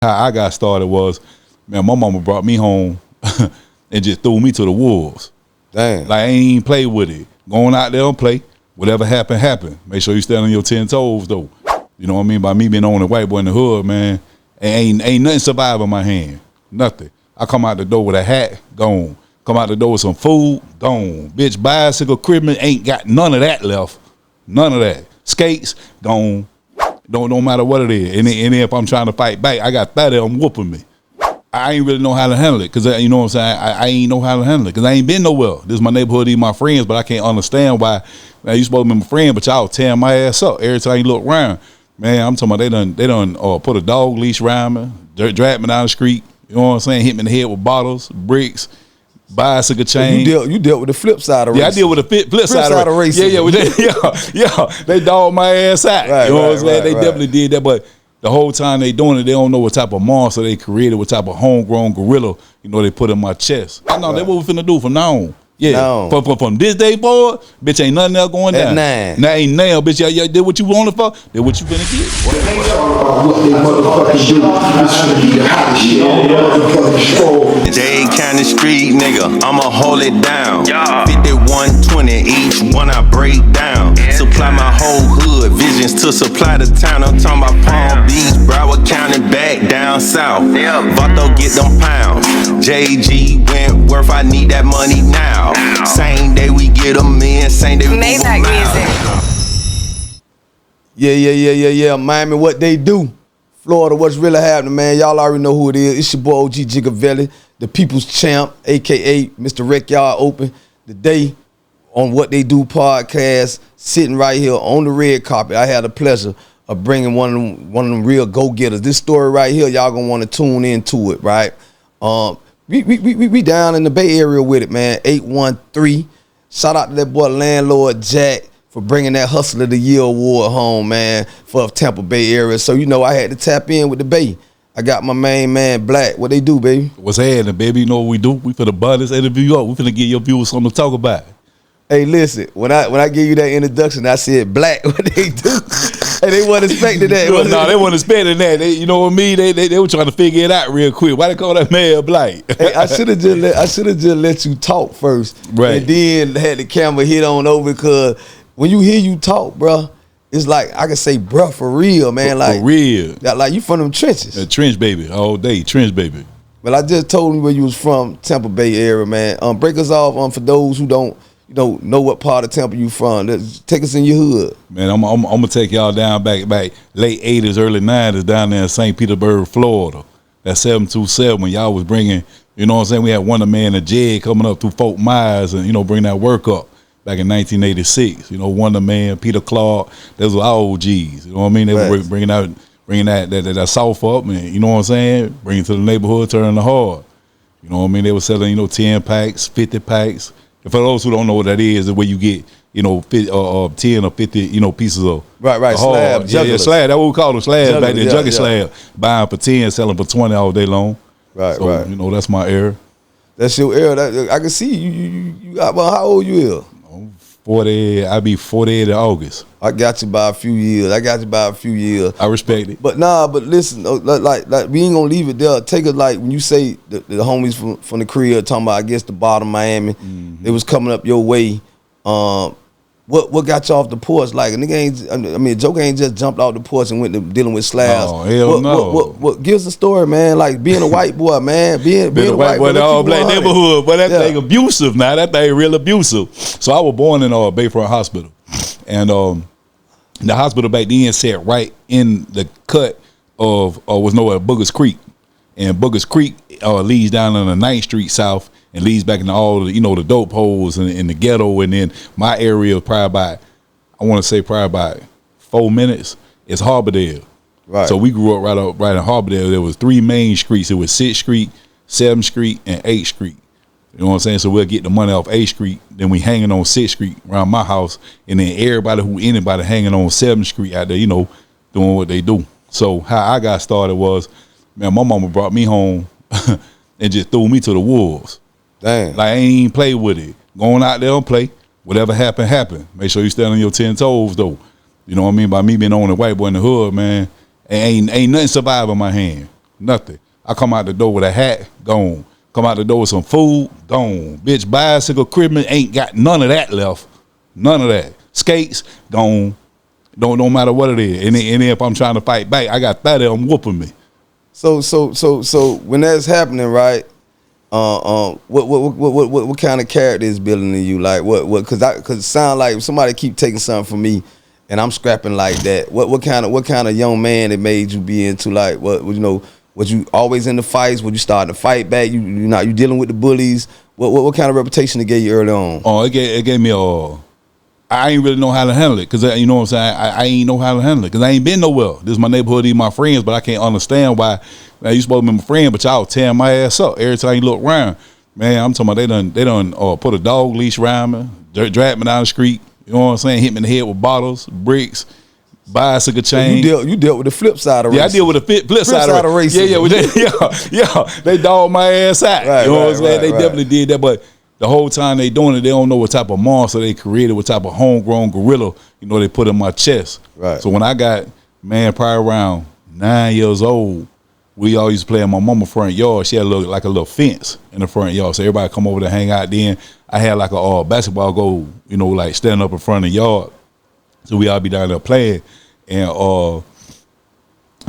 How I got started was, man, my mama brought me home and just threw me to the wolves. Damn. Like I ain't even play with it. Going out there and play. Whatever happened, happened. Make sure you stand on your 10 toes though. You know what I mean? By me being the only white boy in the hood, man, ain't nothing survive in my hand. Nothing. I come out the door with a hat, gone. Come out the door with some food, gone. Bitch, bicycle, crib, ain't got none of that left. None of that. Skates, gone. Don't matter what it is. And then if I'm trying to fight back, I got 30 of them whooping me. I ain't really know how to handle it, because you know what I'm saying? I ain't know how to handle it, because I ain't been nowhere. This is my neighborhood, these my friends, but I can't understand why, man, you supposed to be my friend, but y'all tearing my ass up every time you look around. Man, I'm talking about they done put a dog leash around me, drag me down the street, you know what I'm saying? Hit me in the head with bottles, bricks, bicycle chain. You dealt with the flip side of racing. Yeah, I deal with the flip side of racing. Yeah, they dogged my ass out. Right, you know what I'm saying? They right. definitely did that, but the whole time they doing it, they don't know what type of monster they created, what type of homegrown gorilla, you know, they put in my chest. I know that's what we finna do from now on. Yeah, from this day forward, bitch, ain't nothing else going down. At 9. Now ain't now, bitch. Y'all did what you wanted for. Did what you finna get. What they motherfucking do, this finna be the hottest shit on the motherfucking stroll. Dade County street nigga, I'ma hold it down. 5120 each one I break down. Supply my whole hood, visions to supply the town. I'm talking about Palm Beach, Broward County, back down south. Vato get them pounds. JG Wentworth, I need that money now. Same day we get them in, same day we move them out. Yeah. Miami, what they do. Florida, what's really happening, man? Y'all already know who it is. It's your boy OG Gigaveli, the people's champ, a.k.a. Mr. Rec Yard Open. Today on What They Do podcast, sitting right here on the red carpet. I had the pleasure of bringing one of them real go-getters. This story right here, y'all gonna want to tune into it, right? We down in the Bay Area with it, man. 813. Shout out to that boy Landlord Jack for bringing that Hustler of the Year award home, man, for Tampa Bay area. So, you know, I had to tap in with the Bay. I got my main man, Black. What they do, baby? What's happening, baby? You know what we do? We finna bud this interview up. We finna get your viewers something to talk about. Hey, listen, when I gave you that introduction, I said, Black, what they do? Hey, they wasn't expecting that. No, they wasn't expecting that. They, you know what I mean? They were trying to figure it out real quick. Why they call that man Black? Hey, I should have just let you talk first, right? And then had the camera hit on over, because when you hear you talk, bro, it's like I can say, bro, for real, man. For real. Like you from them trenches. A trench baby, all day, trench baby. But I just told you where you was from, Tampa Bay area, man. Break us off for those who don't know what part of Tampa you from. Take us in your hood. Man, I'm gonna take y'all down back late 80s, early 90s, down there in St. Petersburg, Florida. That 727 when y'all was bringing, you know what I'm saying? We had Wonder Man and Jed coming up through Fort Myers and, you know, bring that work up. Back in 1986, you know, Wonder Man, Peter Clark, those were our OGs. You know what I mean? They were bringing that South up, and you know what I'm saying? Bring it to the neighborhood, turning the hard. You know what I mean? They were selling, 10 packs, 50 packs. And for those who don't know what that is where you get, 10 or 50, pieces of right slab, yeah, slab. That's what we call them, slabs back then, junkie slab. Buying for 10, selling for 20 all day long. Right. You know, that's my era. That's your era. I can see you got, well, how old you is? 40, I'll be 48 in August. I got you by a few years. I respect it. But listen, like we ain't gonna leave it there. Take it like when you say the homies from the crib talking about, I guess, the bottom Miami, It was coming up your way. What got you off the porch? Like a nigga ain't, Joker ain't just jumped off the porch and went to dealing with slabs. Oh, hell no. What gives the story, man? Like being a white boy, man. Being a white boy in the all black neighborhood. But that thing abusive now. That thing real abusive. So I was born in Bayfront Hospital. And the hospital back then sat right in the cut of was Boogers Creek. And Boogers Creek leads down on the 9th Street South and leads back into all the, the dope holes in the ghetto. And then my area probably about 4 minutes is Harbordale. Right. So we grew up right in Harbordale. There was 3 main streets. It was 6th Street, 7th Street, and 8th Street. You know what I'm saying? So we'll get the money off 8th Street, then we hanging on 6th Street around my house, and then anybody hanging on 7th Street out there, doing what they do. So how I got started was, man, my mama brought me home and just threw me to the wolves. Damn. Like I ain't even play with it. Going out there and play. Whatever happened, happened. Make sure you stand on your 10 toes though. You know what I mean? By me being the only white boy in the hood, man, ain't nothing survive in my hand. Nothing. I come out the door with a hat, gone. Come out the door with some food, gone. Bitch, bicycle, cribman, ain't got none of that left. None of that. Skates, gone. Don't matter what it is. And then if I'm trying to fight back, I got 30 of them whooping me. So when that's happening, right? What kind of character is building in you? Like cause it sound like somebody keep taking something from me and I'm scrapping like that. What kind of young man it made you be into, like, was you always in the fights? Was you starting to fight back? You dealing with the bullies? What kind of reputation it gave you early on? Oh, it gave me I ain't really know how to handle it, because you know what I'm saying. I ain't know how to handle it because I ain't been nowhere. This is my neighborhood, these my friends, but I can't understand why. Man, you supposed to be my friend, but y'all tearing my ass up every time you look around. Man, I'm talking about they done put a dog leash around me, drag me down the street. You know what I'm saying? Hit me in the head with bottles, bricks, bicycle chain. You dealt with the flip side of racing. Yeah, I deal with the flip side of racing. Yeah. They dogged my ass out. Right, you know what I'm saying? They right. definitely did that, but the whole time they doing it, they don't know what type of monster they created, what type of homegrown gorilla, they put in my chest. Right. So when I got, probably around 9 years old, we all used to play in my mama's front yard. She had a little fence in the front yard. So everybody come over to hang out. Then I had like a basketball goal, like standing up in front of the yard. So we all be down there playing. And a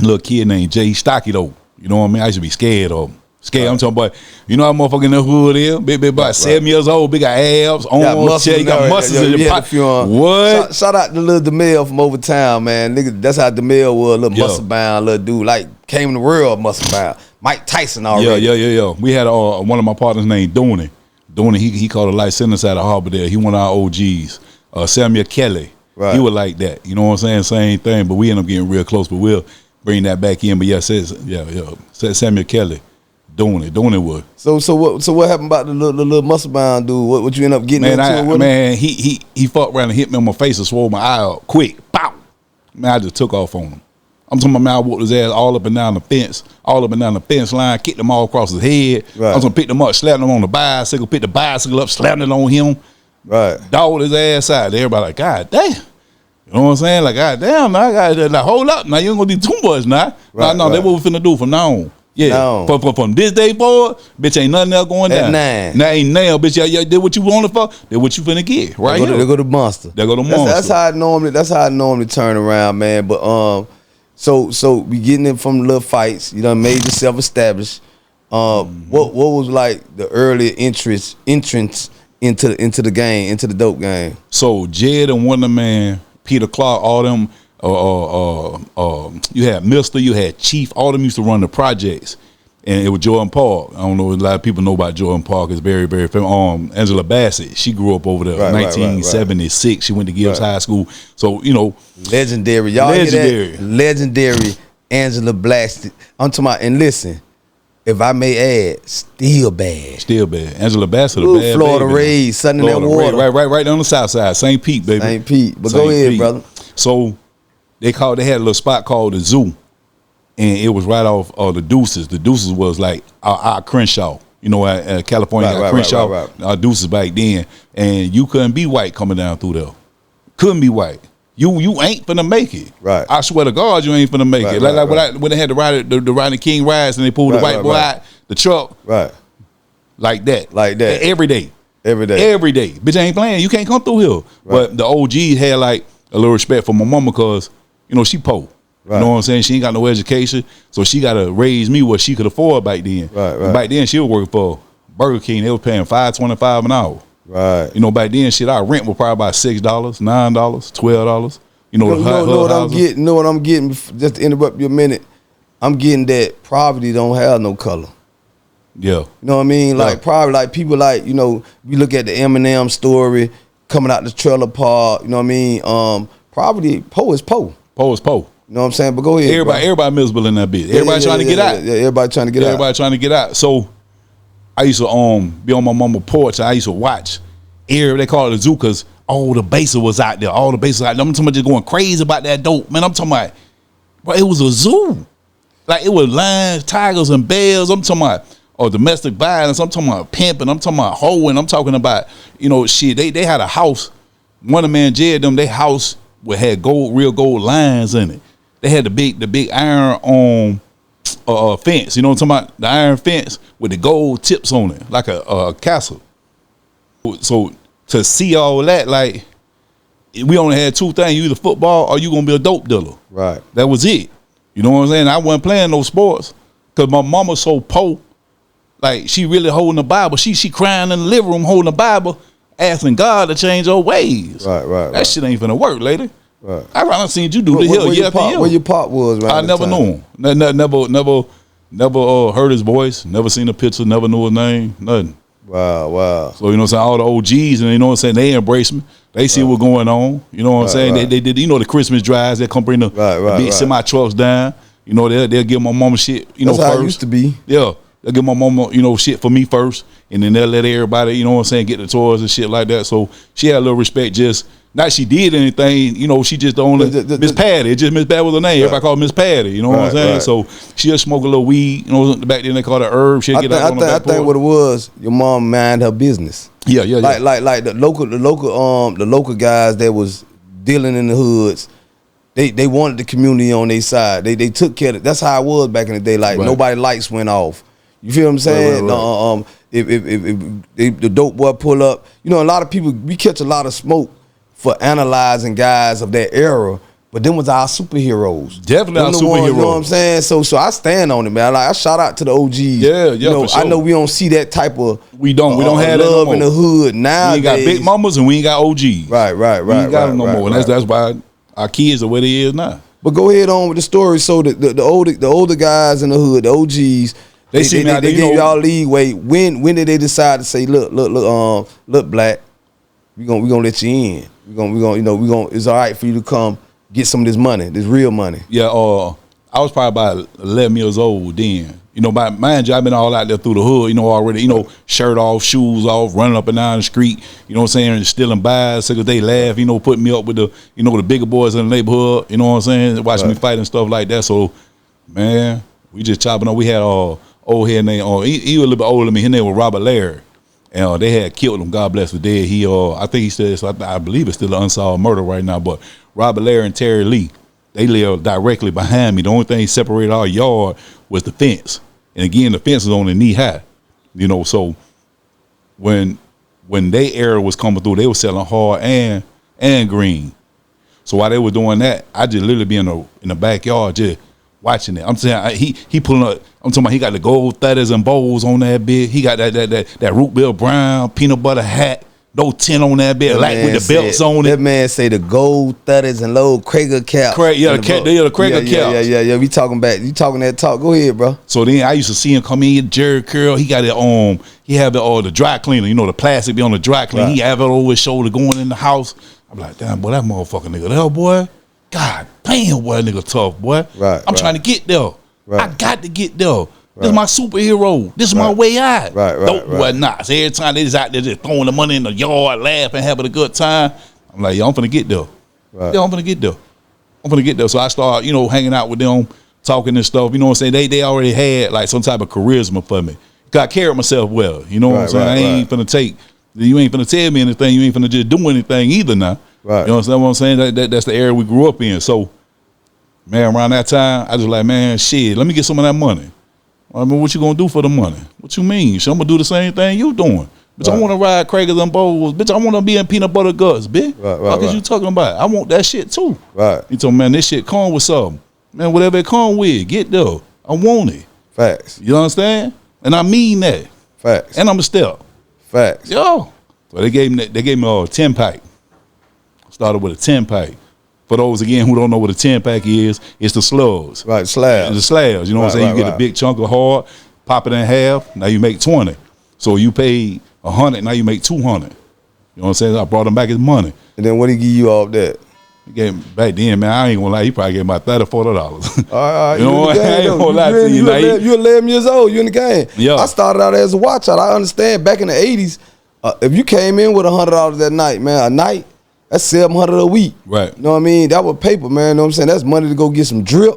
little kid named Jay Stocky, though. You know what I mean? I used to be scared of him. Right. I'm talking about, how motherfucker in the hood is? Big about 7 years old, big got abs, you got muscles in your pocket. What? Shout out to little DeMille from over town, man. Nigga, that's how DeMille was, a little muscle bound little dude, like came in the world muscle bound. Mike Tyson already. Yeah. We had one of my partners named Dooney. He called a life sentence out of Harbor there. He one of our OGs. Samuel Kelly. Right. He was like that. You know what I'm saying? Same thing, but we ended up getting real close, but we'll bring that back in. But said Samuel Kelly. Doing it would. So what happened about the little muscle bound dude? What you end up getting into with him? He fucked around and hit me on my face and swole my eye out quick. Pow! Man, I just took off on him. I'm talking about, man, I whooped his ass all up and down the fence line, kicked him all across his head. Right. I was gonna pick him up, slapped him on the bicycle, pick the bicycle up, slapped it on him. Right. Dogged his ass out. Everybody like, God damn. You know what I'm saying? Like, God damn, now I got hold up. Now you ain't gonna do too much now. Right, no, that's what we finna do from now on. Yeah, no. From this day forward, bitch, ain't nothing else going down. At 9. Now ain't now, bitch. Yeah, did what you wanted for. Did what you finna get. Right here. They go to Monster. That's how I normally turn around, man. But so we getting in from little fights. You done made yourself established. What was like the early entrance into the game, into the dope game? So Jed and Wonder Man, Peter Clark, all them. You had Mister, you had Chief, all them used to run the projects, and it was Jordan Park. I don't know, a lot of people know about Jordan Park. It's very, very famous. Angela Bassett, she grew up over there, 1976. Right. She went to Gibbs High School, so legendary. Y'all legendary, legendary Angela Bassett. I'm talking about, and listen, if I may add, still bad. Angela Bassett, a bad Florida baby. raised, sun in that water. Right on the south side, St. Pete, baby. St. Pete, but go ahead, brother. So. They had a little spot called the Zoo, and it was right off the Deuces. The Deuces was like our Crenshaw, at California, Crenshaw. Right. Our Deuces back then, and you couldn't be white coming down through there. Couldn't be white. You ain't finna make it. Right. I swear to God, you ain't finna make it. When they had the Rodney King rides and they pulled the white boy out the truck. Right. Like that. Every day. Bitch, I ain't playing. You can't come through here. Right. But the OGs had like a little respect for my mama, because she poor. Right. You know what I'm saying? She ain't got no education, so she got to raise me what she could afford back then. Right. Back then, she was working for Burger King. They was paying $5.25 an hour. Right. Back then, our rent was probably about $6, $9, $12. Know what I'm getting? Just to interrupt you a minute, I'm getting that poverty don't have no color. Yeah. You know what I mean? Like poverty, like people we look at the Eminem story coming out the trailer park. You know what I mean? Poverty, po is po. Po is po. You know what I'm saying? But go ahead. Everybody miserable in that bitch. Everybody trying to get out. Yeah, everybody trying to get out. So I used to be on my mama's porch. I used to watch. They call it the Zoo because all the bases was out there. I'm talking about just going crazy about that dope. Man, I'm talking about, bro, it was a zoo. Like, it was lions, tigers, and bears. I'm talking about domestic violence. I'm talking about pimping. I'm talking about hoeing. I'm talking about, shit. They had a house. One of the man Jed them, they house had real gold lines in it. They had the big iron fence. You know what I'm talking about? The iron fence with the gold tips on it, like a castle. So to see all that, like, we only had two things: you either football or you gonna be a dope dealer. Right. That was it. You know what I'm saying? I wasn't playing no sports because my mama so poor. Like, she really holding the Bible. She crying in the living room holding the Bible, asking God to change her ways. Right. That shit ain't finna work, lady. Right. I rather seen you do the hill year after year. Where your pop was, man? I never knew him. Never heard his voice. Never seen a picture. Never knew his name. Nothing. Wow. So, you know what I'm saying? All the OGs, and you know what I'm saying? They embrace me. They see what's going on. You know what I'm saying? Right. They did, you know, the Christmas drives. They come bring the big semi trucks down. You know, they'll give my mama shit, you know, That's first. how it used to be. Yeah. They'll give my mama, you know, shit for me first. And then they'll let everybody, you know what I'm saying, get the toys and shit like that. So she had a little respect. Just not she did anything, you know, she just the only Miss Patty. Just Miss Patty was her name. Everybody called Miss Patty, you know what I'm saying? Right. So she'll smoke a little weed, you know, back then they called it herb. She'll get out on the back porch. I think what it was, your mom mind her business. Yeah. Like the local guys that was dealing in the hoods, they wanted the community on their side. They took care of it. That's how it was back in the day. Like nobody lights went off. You feel what I'm saying? Right. If the dope boy pull up, you know, a lot of people, we catch a lot of smoke for analyzing guys of that era, but them was our superheroes. Definitely our superheroes. You know what I'm saying? So I stand on it, man. Like, I shout out to the OGs. Yeah, you know, for sure. I know we don't see that type of we don't have love that no in the hood now. We ain't got big mamas and we ain't got OGs. Right. We ain't got them no more. And that's why our kids are where they is now. But go ahead on with the story. So the older guys in the hood, the OGs, they gave y'all leeway. When did they decide to say, look, black, we gonna let you in. We gonna it's all right for you to come get some of this money, this real money. Yeah, I was probably about 11 years old then. You know, mind you, I've been all out there through the hood, you know, already, you know, shirt off, shoes off, running up and down the street, you know what I'm saying, stealing bicycles. They laugh, you know, putting me up with the, you know, the bigger boys in the neighborhood, you know what I'm saying, watching me fight and stuff like that. So, man, we just chopping up. We had old head name, he was a little bit older than me. His name was Robert Laird. And they had killed him. God bless the dead. He, I think he said, so I believe it's still an unsolved murder right now. But Robert Laird and Terry Lee, they lived directly behind me. The only thing separated our yard was the fence. And again, the fence was only knee high. You know, so when they era was coming through, they were selling hard and green. So while they were doing that, I just literally be in the backyard just watching it. I'm saying he pulling up. I'm talking about he got the gold thudders and bowls on that bit. He got that root beer brown peanut butter hat, no tint on that bit, like with the belts on it. That man say the gold thudders and low Krager caps. The Krager caps. Yeah. We talking back. You talking that talk? Go ahead, bro. So then I used to see him come in, Jerry Curl. He got it he have the dry cleaner. You know, the plastic be on the dry cleaner. Right. He have it over his shoulder going in the house. I'm like, damn, boy, that motherfucking nigga there, boy. God damn, boy, that nigga tough, boy. Right. I'm trying to get there. Right. I got to get there. This is my superhero. This is my way out. Dope boy knocks. Every time they just out there just throwing the money in the yard, laughing, having a good time. I'm like, yo, I'm finna get there. Right. Yo, I'm finna get there. So I start, you know, hanging out with them, talking and stuff. You know what I'm saying? They already had like some type of charisma for me. Cause I carried myself well. You know what I'm saying? I ain't finna you ain't finna tell me anything. You ain't finna just do anything either now. Right. You know what I'm saying? That's the area we grew up in. So, man, around that time, I just like, man, shit, let me get some of that money. I mean, what you gonna do for the money? What you mean? So I'm gonna do the same thing you doing. Bitch, I wanna ride Kragers and Bowls. Bitch, I wanna be in peanut butter guts, bitch. What is you talking about? I want that shit too. Right. You told me, man, this shit come with something. Man, whatever it come with, get there. I want it. Facts. You understand? And I mean that. Facts. And I'm a step. Facts. Yo. So they gave me a 10-pack. Started with a 10-pack. For those, again, who don't know what a 10-pack is, it's the slugs. Right, slabs. The slabs. You know what I'm saying? You get a big chunk of hard, pop it in half, now you make 20. So you paid 100, now you make 200. You know what I'm saying? I brought him back his money. And then what did he give you off that? He gave back then, man, I ain't gonna lie, he probably gave me about $30, $40. All right, you know what? I ain't gonna lie to you. You're 11 years old, you in the game. Yeah. I started out as a watch out. I understand back in the 80s, if you came in with $100 that night, man, a night, that's $700 a week. Right. You know what I mean? That was paper, man. You know what I'm saying? That's money to go get some drip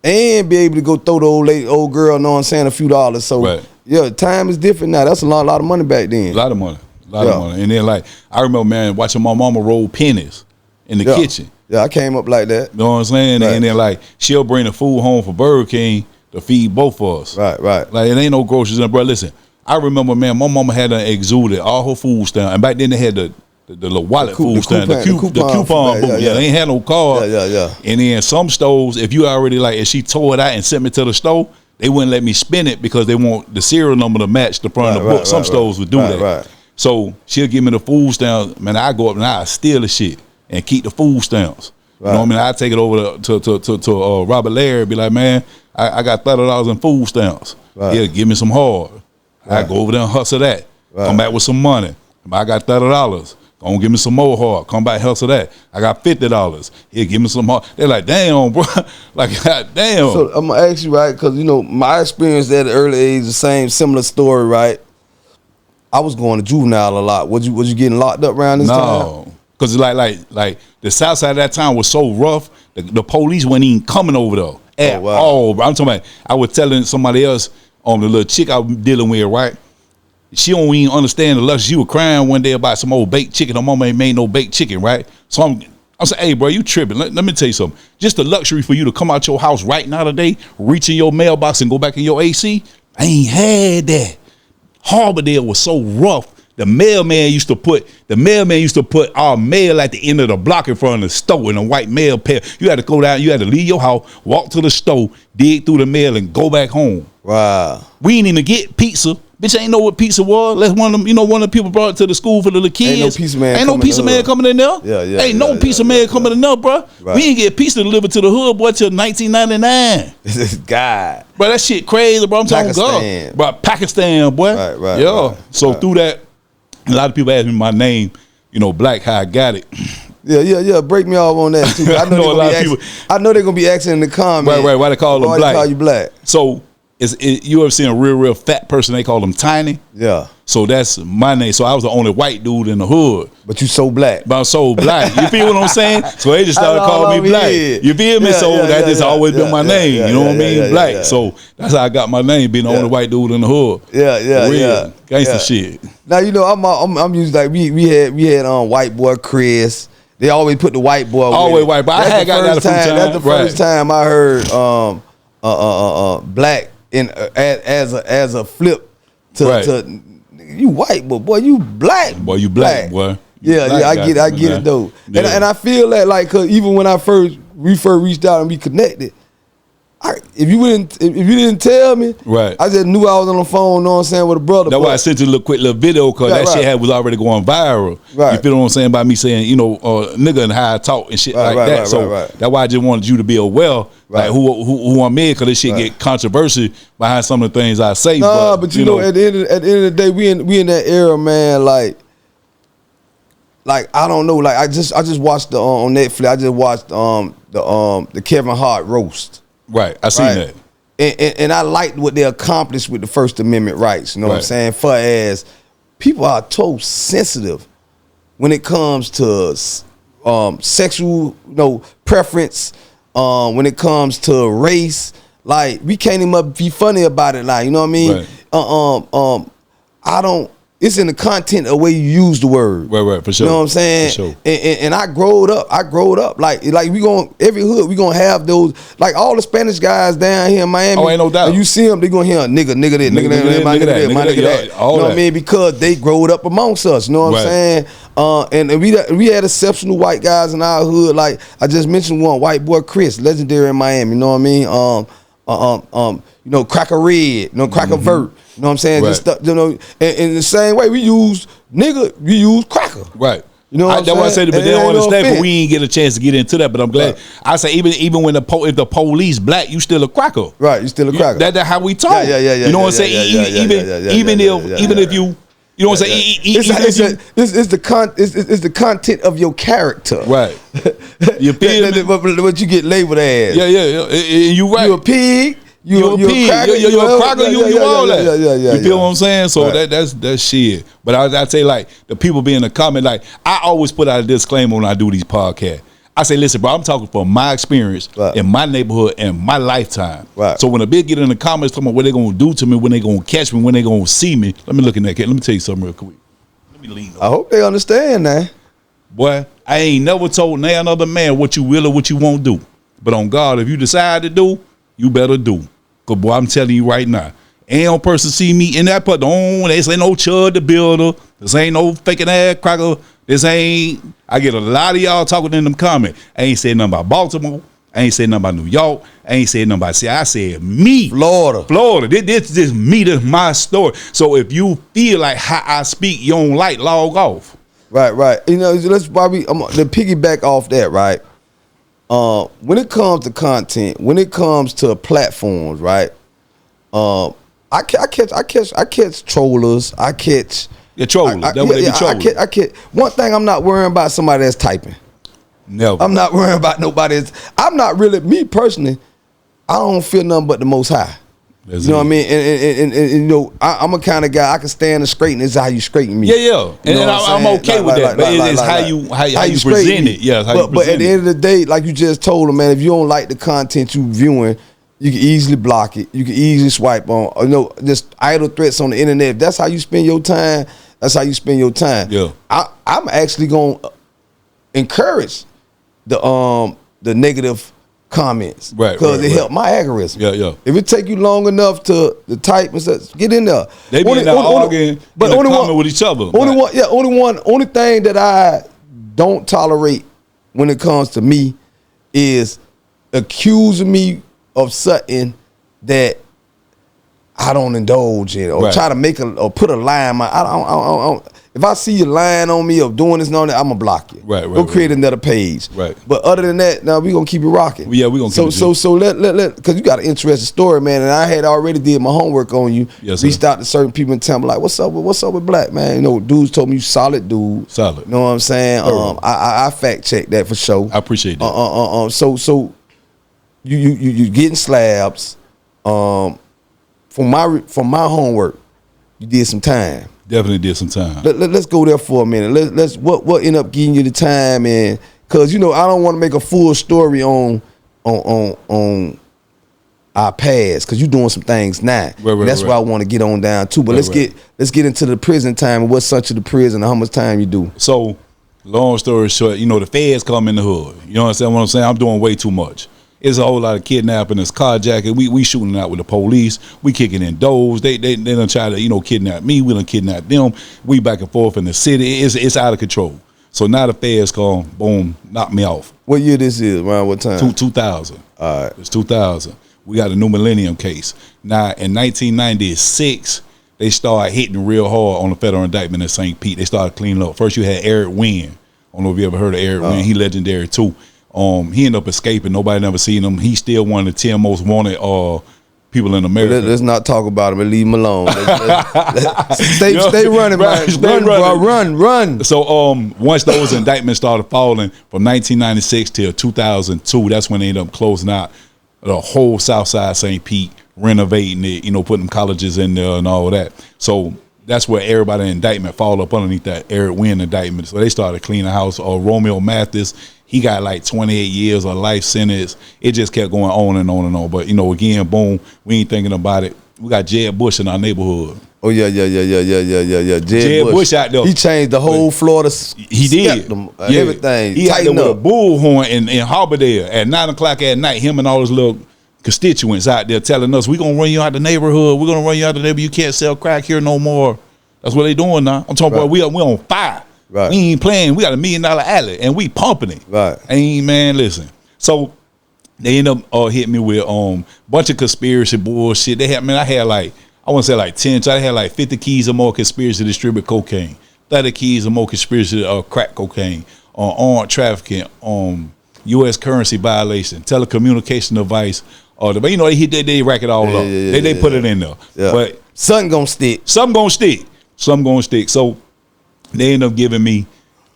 and be able to go throw the old girl, you know what I'm saying, a few dollars. So, yeah, time is different now. That's a lot of money back then. A lot of money. And then, like, I remember, man, watching my mama roll pennies in the kitchen. Yeah, I came up like that. You know what I'm saying? Right. And then, like, she'll bring the food home for Burger King. to feed both of us. Right. Like it ain't no groceries in, bro. Listen, I remember, man, my mama had exuded all her food stamp, and back then they had the little wallet food stamp, the coupon book. Yeah, they ain't had no card. Yeah. And then some stores, if you already like, if she tore it out and sent me to the store, they wouldn't let me spend it because they want the serial number to match the front of the book. Some stores would do that. Right. So she'll give me the food stamps. Man, I go up and I steal the shit and keep the food stamps. You know what I mean? I take it over to Robert Larry, be like, man, I got $30 in food stamps. Yeah, give me some hard. I go over there and hustle that. Come back with some money. I got $30. Gonna give me some more hard. Come back, hustle that. I got $50. Here, give me some hard. They're like, damn, bro. Like, God damn. So I'm gonna ask you, right? Because my experience at the early age, the similar story, right? I was going to juvenile a lot. Was you getting locked up around this time? No, because like the South Side at that time was so rough. The police weren't even coming over there at all. Bro. I'm talking about. I was telling somebody else the little chick I was dealing with, right? She don't even understand the luxury. She was crying one day about some old baked chicken. Her mama ain't made no baked chicken, right? So I'm saying, hey, bro, you tripping. Let me tell you something. Just the luxury for you to come out your house right now today, reach in your mailbox and go back in your AC. I ain't had that. Harbordale was so rough. The mailman used to put our mail at the end of the block in front of the store in a white mail pail. You had to go down, you had to leave your house, walk to the store, dig through the mail, and go back home. Wow. We didn't even get pizza. Bitch, ain't know what pizza was. Unless one of the people brought it to the school for the little kids. Ain't no pizza man coming in there. Yeah. Ain't no pizza man coming in there, bro. Right. We didn't get pizza delivered to the hood, boy, till 1999. This is God. Bro, that shit crazy, bro. I'm talking God. Bro, Pakistan, boy. Right. Yeah. So through that, a lot of people ask me my name, Black, how I got it. Yeah. Break me off on that too. I know, I know they're gonna be asking in the comments. Right. Why they call them Black? Why they call you Black? So you ever seen a real fat person? They call them Tiny. Yeah. So that's my name. So I was the only white dude in the hood. But you so black. But I'm so black. You feel what I'm saying? So they just started calling me Black. You feel me? That just always been my name. You know what I mean? Black. Yeah. So that's how I got my name, being the only white dude in the hood. Yeah. Gangsta shit. Now I'm used like we had White Boy Chris. They always put the white boy. Always white boy. I had got that a few times. That's the first time I heard Black as a flip to you white, but boy, you black. Boy, you black, boy. I get it though. Yeah. And I feel that like, cause even when we first reached out and we connected, if you didn't tell me, right, I just knew I was on the phone, know what I'm saying, with a brother. That's why I sent you a quick little video, cause that shit was already going viral. Right. You feel what I'm saying by me saying, nigga and how I talk and shit that. That's why I just wanted you to be aware, like who I'm in, cause this shit get controversial behind some of the things I say. But you know, at the end of the day, we in that era, man. Like I don't know, like I just watched on Netflix. I just watched the Kevin Hart roast. Right, I seen that. And I liked what they accomplished with the First Amendment rights. You know what I'm saying? For as people are so sensitive when it comes to sexual, preference, when it comes to race. Like, we can't even be funny about it. Like, you know what I mean? Right. I don't. It's in the content of the way you use the word. Right, for sure. You know what I'm saying? For sure. And I growed up. Like we every hood we gonna have those, like all the Spanish guys down here in Miami. Oh, ain't no doubt. And you see them, they gonna hear nigga that, nigga that, nigga that. You know what I mean? Because they growed up amongst us. You know what I'm saying? And we had exceptional white guys in our hood. Like I just mentioned one, White Boy Chris, legendary in Miami. You know what I mean? Cracker Red, Cracker Vert. You know what I'm saying? Right. Just in the same way we use cracker. Right. You know what that's why I said, but they don't understand. But we ain't get a chance to get into that. But I'm glad. Right. I say even when if the police black, you still a cracker. Right. You still a cracker. That's how we talk. Yeah. You know what I'm saying? Even if you. You know what I'm saying? It's the content of your character. Right. You feel what you get labeled as. Yeah. You right. You a pig. You a cracker. You a cracker. You all that. Yeah. You feel what I'm saying? So that's shit. But I say, like, the people be in the comment, like, I always put out a disclaimer when I do these podcasts. I say, listen, bro, I'm talking from my experience in my neighborhood and my lifetime. Right. So when a big get in the comments talking about what they gonna do to me, when they gonna catch me, when they gonna see me, let me look in that cat. Let me tell you something real quick. Let me lean over. I hope they understand that. Boy, I ain't never told another man what you will or what you won't do. But on God, if you decide to do, you better do. Cause boy, I'm telling you right now, ain't no person see me in that part. This ain't no Chud the Builder. This ain't no faking ass cracker. This ain't. I get a lot of y'all talking in them comments. I ain't saying nothing about Baltimore. I ain't saying nothing about New York. I ain't saying nothing about. See, I said me. Florida. This is me. This my story. So if you feel like how I speak, you don't like, log off. Right. You know, let's probably to piggyback off that, right? When it comes to content, when it comes to platforms, right? I catch trollers. I catch trollers. That's what they be trolling. I catch. One thing I'm not worrying about somebody that's typing. Never. I'm not worrying about nobody. I'm not really, me personally, I don't feel nothing but the Most High. That's you know what I mean? And you know, I'm a kind of guy, I can stand and straighten. This is how you straighten me. Yeah. And I'm okay with that. But it's how you present it. Yeah, but at the end of the day, like you just told them, man, if you don't like the content you viewing, you can easily block it. You can easily swipe on. You know, just idle threats on the internet. If that's how you spend your time, that's how you spend your time. Yeah. I'm actually gonna encourage the negative comments, right? Because it helped my algorithm. Yeah. If it take you long enough to type and stuff, get in there. They be in there arguing, but only comment with each other. Only thing that I don't tolerate when it comes to me is accusing me of something that I don't indulge in, or try to make or put a lie in my. I don't. If I see you lying on me or doing this and all that, I'm gonna block you. Right. Go create another page. Right. But other than that, now we gonna keep it rocking. Yeah, we gonna keep it. So let because you got an interesting story, man. And I had already did my homework on you. Yes, sir. Reached out to certain people in town, like, what's up with Black, man? You know, dudes told me you solid dude. Solid. You know what I'm saying? I fact check that for sure. I appreciate that. So you getting slabs. From my homework, you did some time. Definitely did some time. Let's go there for a minute. Let's what end up getting you the time, and because you know I don't want to make a full story on our past, because you're doing some things now. That's why I want to get on down too. But let's get into the prison time and what such of the prison and how much time you do. So, long story short, you know the feds come in the hood. You know what I'm saying? I'm doing way too much. It's a whole lot of kidnapping, it's carjacking. We shooting out with the police. We kicking in doors. They done try to kidnap me. We done kidnap them. We back and forth in the city. It's out of control. So now the feds come, boom, knock me off. What year this is? Around what time? 2000. All right. It's 2000. We got a new millennium case. Now in 1996, they started hitting real hard on the federal indictment in St. Pete. They started cleaning up. First you had Eric Wynn. I don't know if you ever heard of Eric Wynn. He legendary too. He ended up escaping. Nobody never seen him. He's still one of the 10 most wanted people in America. Let's not talk about him and leave him alone. Stay running, man. Run. So once those indictments started falling from 1996 till 2002, that's when they ended up closing out the whole South Side St. Pete, renovating it, putting colleges in there and all that. So that's where everybody indictment fall up underneath that Eric Wynn indictment. So they started cleaning the house. Romeo Mathis, he got like 28 years of life sentence. It just kept going on and on and on. But, again, boom, we ain't thinking about it. We got Jed Bush in our neighborhood. Oh, yeah. Jed Bush out there. He changed the whole Florida. He did. Everything. He out there with a bullhorn in Harbordale at 9 o'clock at night. Him and all his little constituents out there telling us, we're going to run you out the neighborhood. We're going to run you out the neighborhood. You can't sell crack here no more. That's what they doing now. I'm talking about we on fire. Right. We ain't playing. We got $1 million alley and we pumping it. Right. Man, listen. So they end up hitting me with bunch of conspiracy bullshit. They had, I had like, I want to say like 10. I had like 50 keys or more conspiracy to distribute cocaine, 30 keys or more conspiracy to crack cocaine, armed trafficking, U.S. currency violation, telecommunication device. But they rack it all up. They put it in there. Yeah. But something gonna stick. Something gonna stick. So they end up giving me,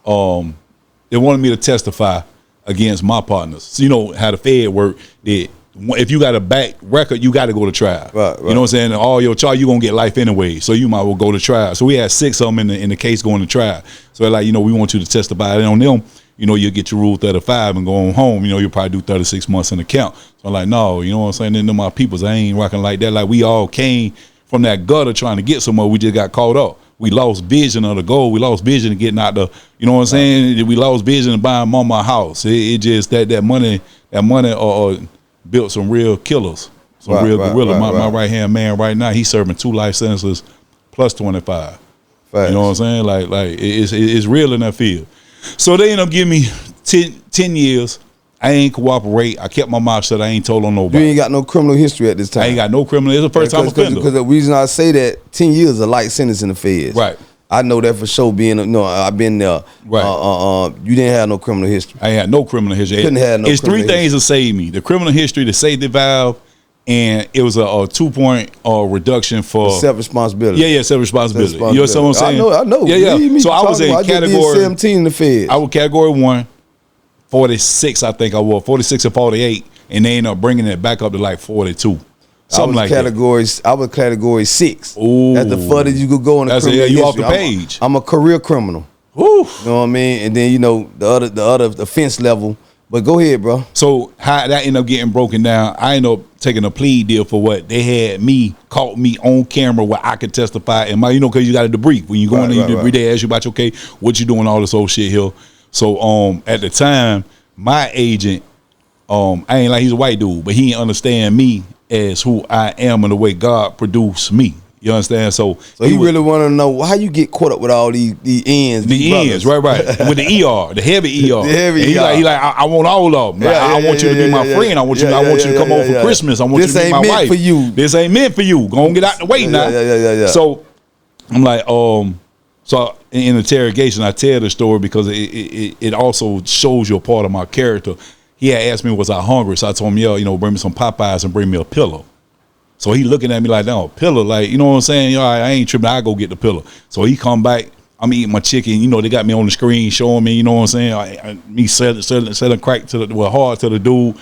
they wanted me to testify against my partners. So how the Fed work, that if you got a back record, you got to go to trial. Right. You know what I'm saying? All your charge, you going to get life anyway. So you might well go to trial. So we had 6 of them in the case going to trial. So they're like, we want you to testify on them. You'll get your rule 35 and go on home. You'll probably do 36 months in the count. So I'm like, no, you know what I'm saying? Then my peoples, I ain't rocking like that. Like we all came from that gutter trying to get somewhere. We just got caught up. We lost vision of the goal. We lost vision of getting out the, you know what I'm saying? We lost vision of buying mama a house. It just that money built some real killers. Some real gorilla. My right hand man right now, he's serving 2 life sentences plus 25. Facts. You know what I'm saying? Like it's real in that field. So they end up giving me 10 years. I ain't cooperate. I kept my mouth shut. I ain't told on nobody. You ain't got no criminal history at this time. I ain't got no criminal. It's a first time offender. Because the reason I say that, 10 years is a light sentence in the feds. Right. I know that for sure. I've been there. Right. You didn't have no criminal history. I ain't had no criminal history. Couldn't have no. It's criminal 3 things that saved me: the criminal history, the safety valve, and it was a 2-point reduction for self-responsibility. Yeah, self-responsibility. You know what I'm saying? I know. Yeah. So I was in category 17 in the feds. I was category 1, 46. I think I was 46 or 48, and they ended up bringing it back up to like 42. Something like that. I was category 6. Ooh. That's the furthest you could go in the criminal you history. off the page. I'm a career criminal. Ooh. You know what I mean? And then the other offense level. But go ahead, bro. So how that ended up getting broken down, I ended up taking a plea deal for what they had caught me on camera where I could testify. And because you got to debrief. When you go in there, you debrief, they ask you about, okay, what you doing, all this old shit here. So at the time, my agent, I ain't like he's a white dude, but he didn't understand me as who I am and the way God produced me. You understand? So he really want to know how you get caught up with all these ends. The ends, right. With the ER, the heavy ER. The heavy ER. He like, I want all of them. I want you to be my friend. I want you to come over for Christmas. I want you to be my wife. This ain't meant for you. This ain't meant for you. Go and get out the way now. Yeah. So I'm like, so in interrogation, I tell the story because it also shows you a part of my character. He had asked me, was I hungry? So I told him, bring me some Popeyes and bring me a pillow. So he looking at me like, no, pillow, like, you know what I'm saying? I ain't tripping. I go get the pillow. So he come back. I'm eating my chicken. They got me on the screen showing me, you know what I'm saying? Me selling crack hard to the dude.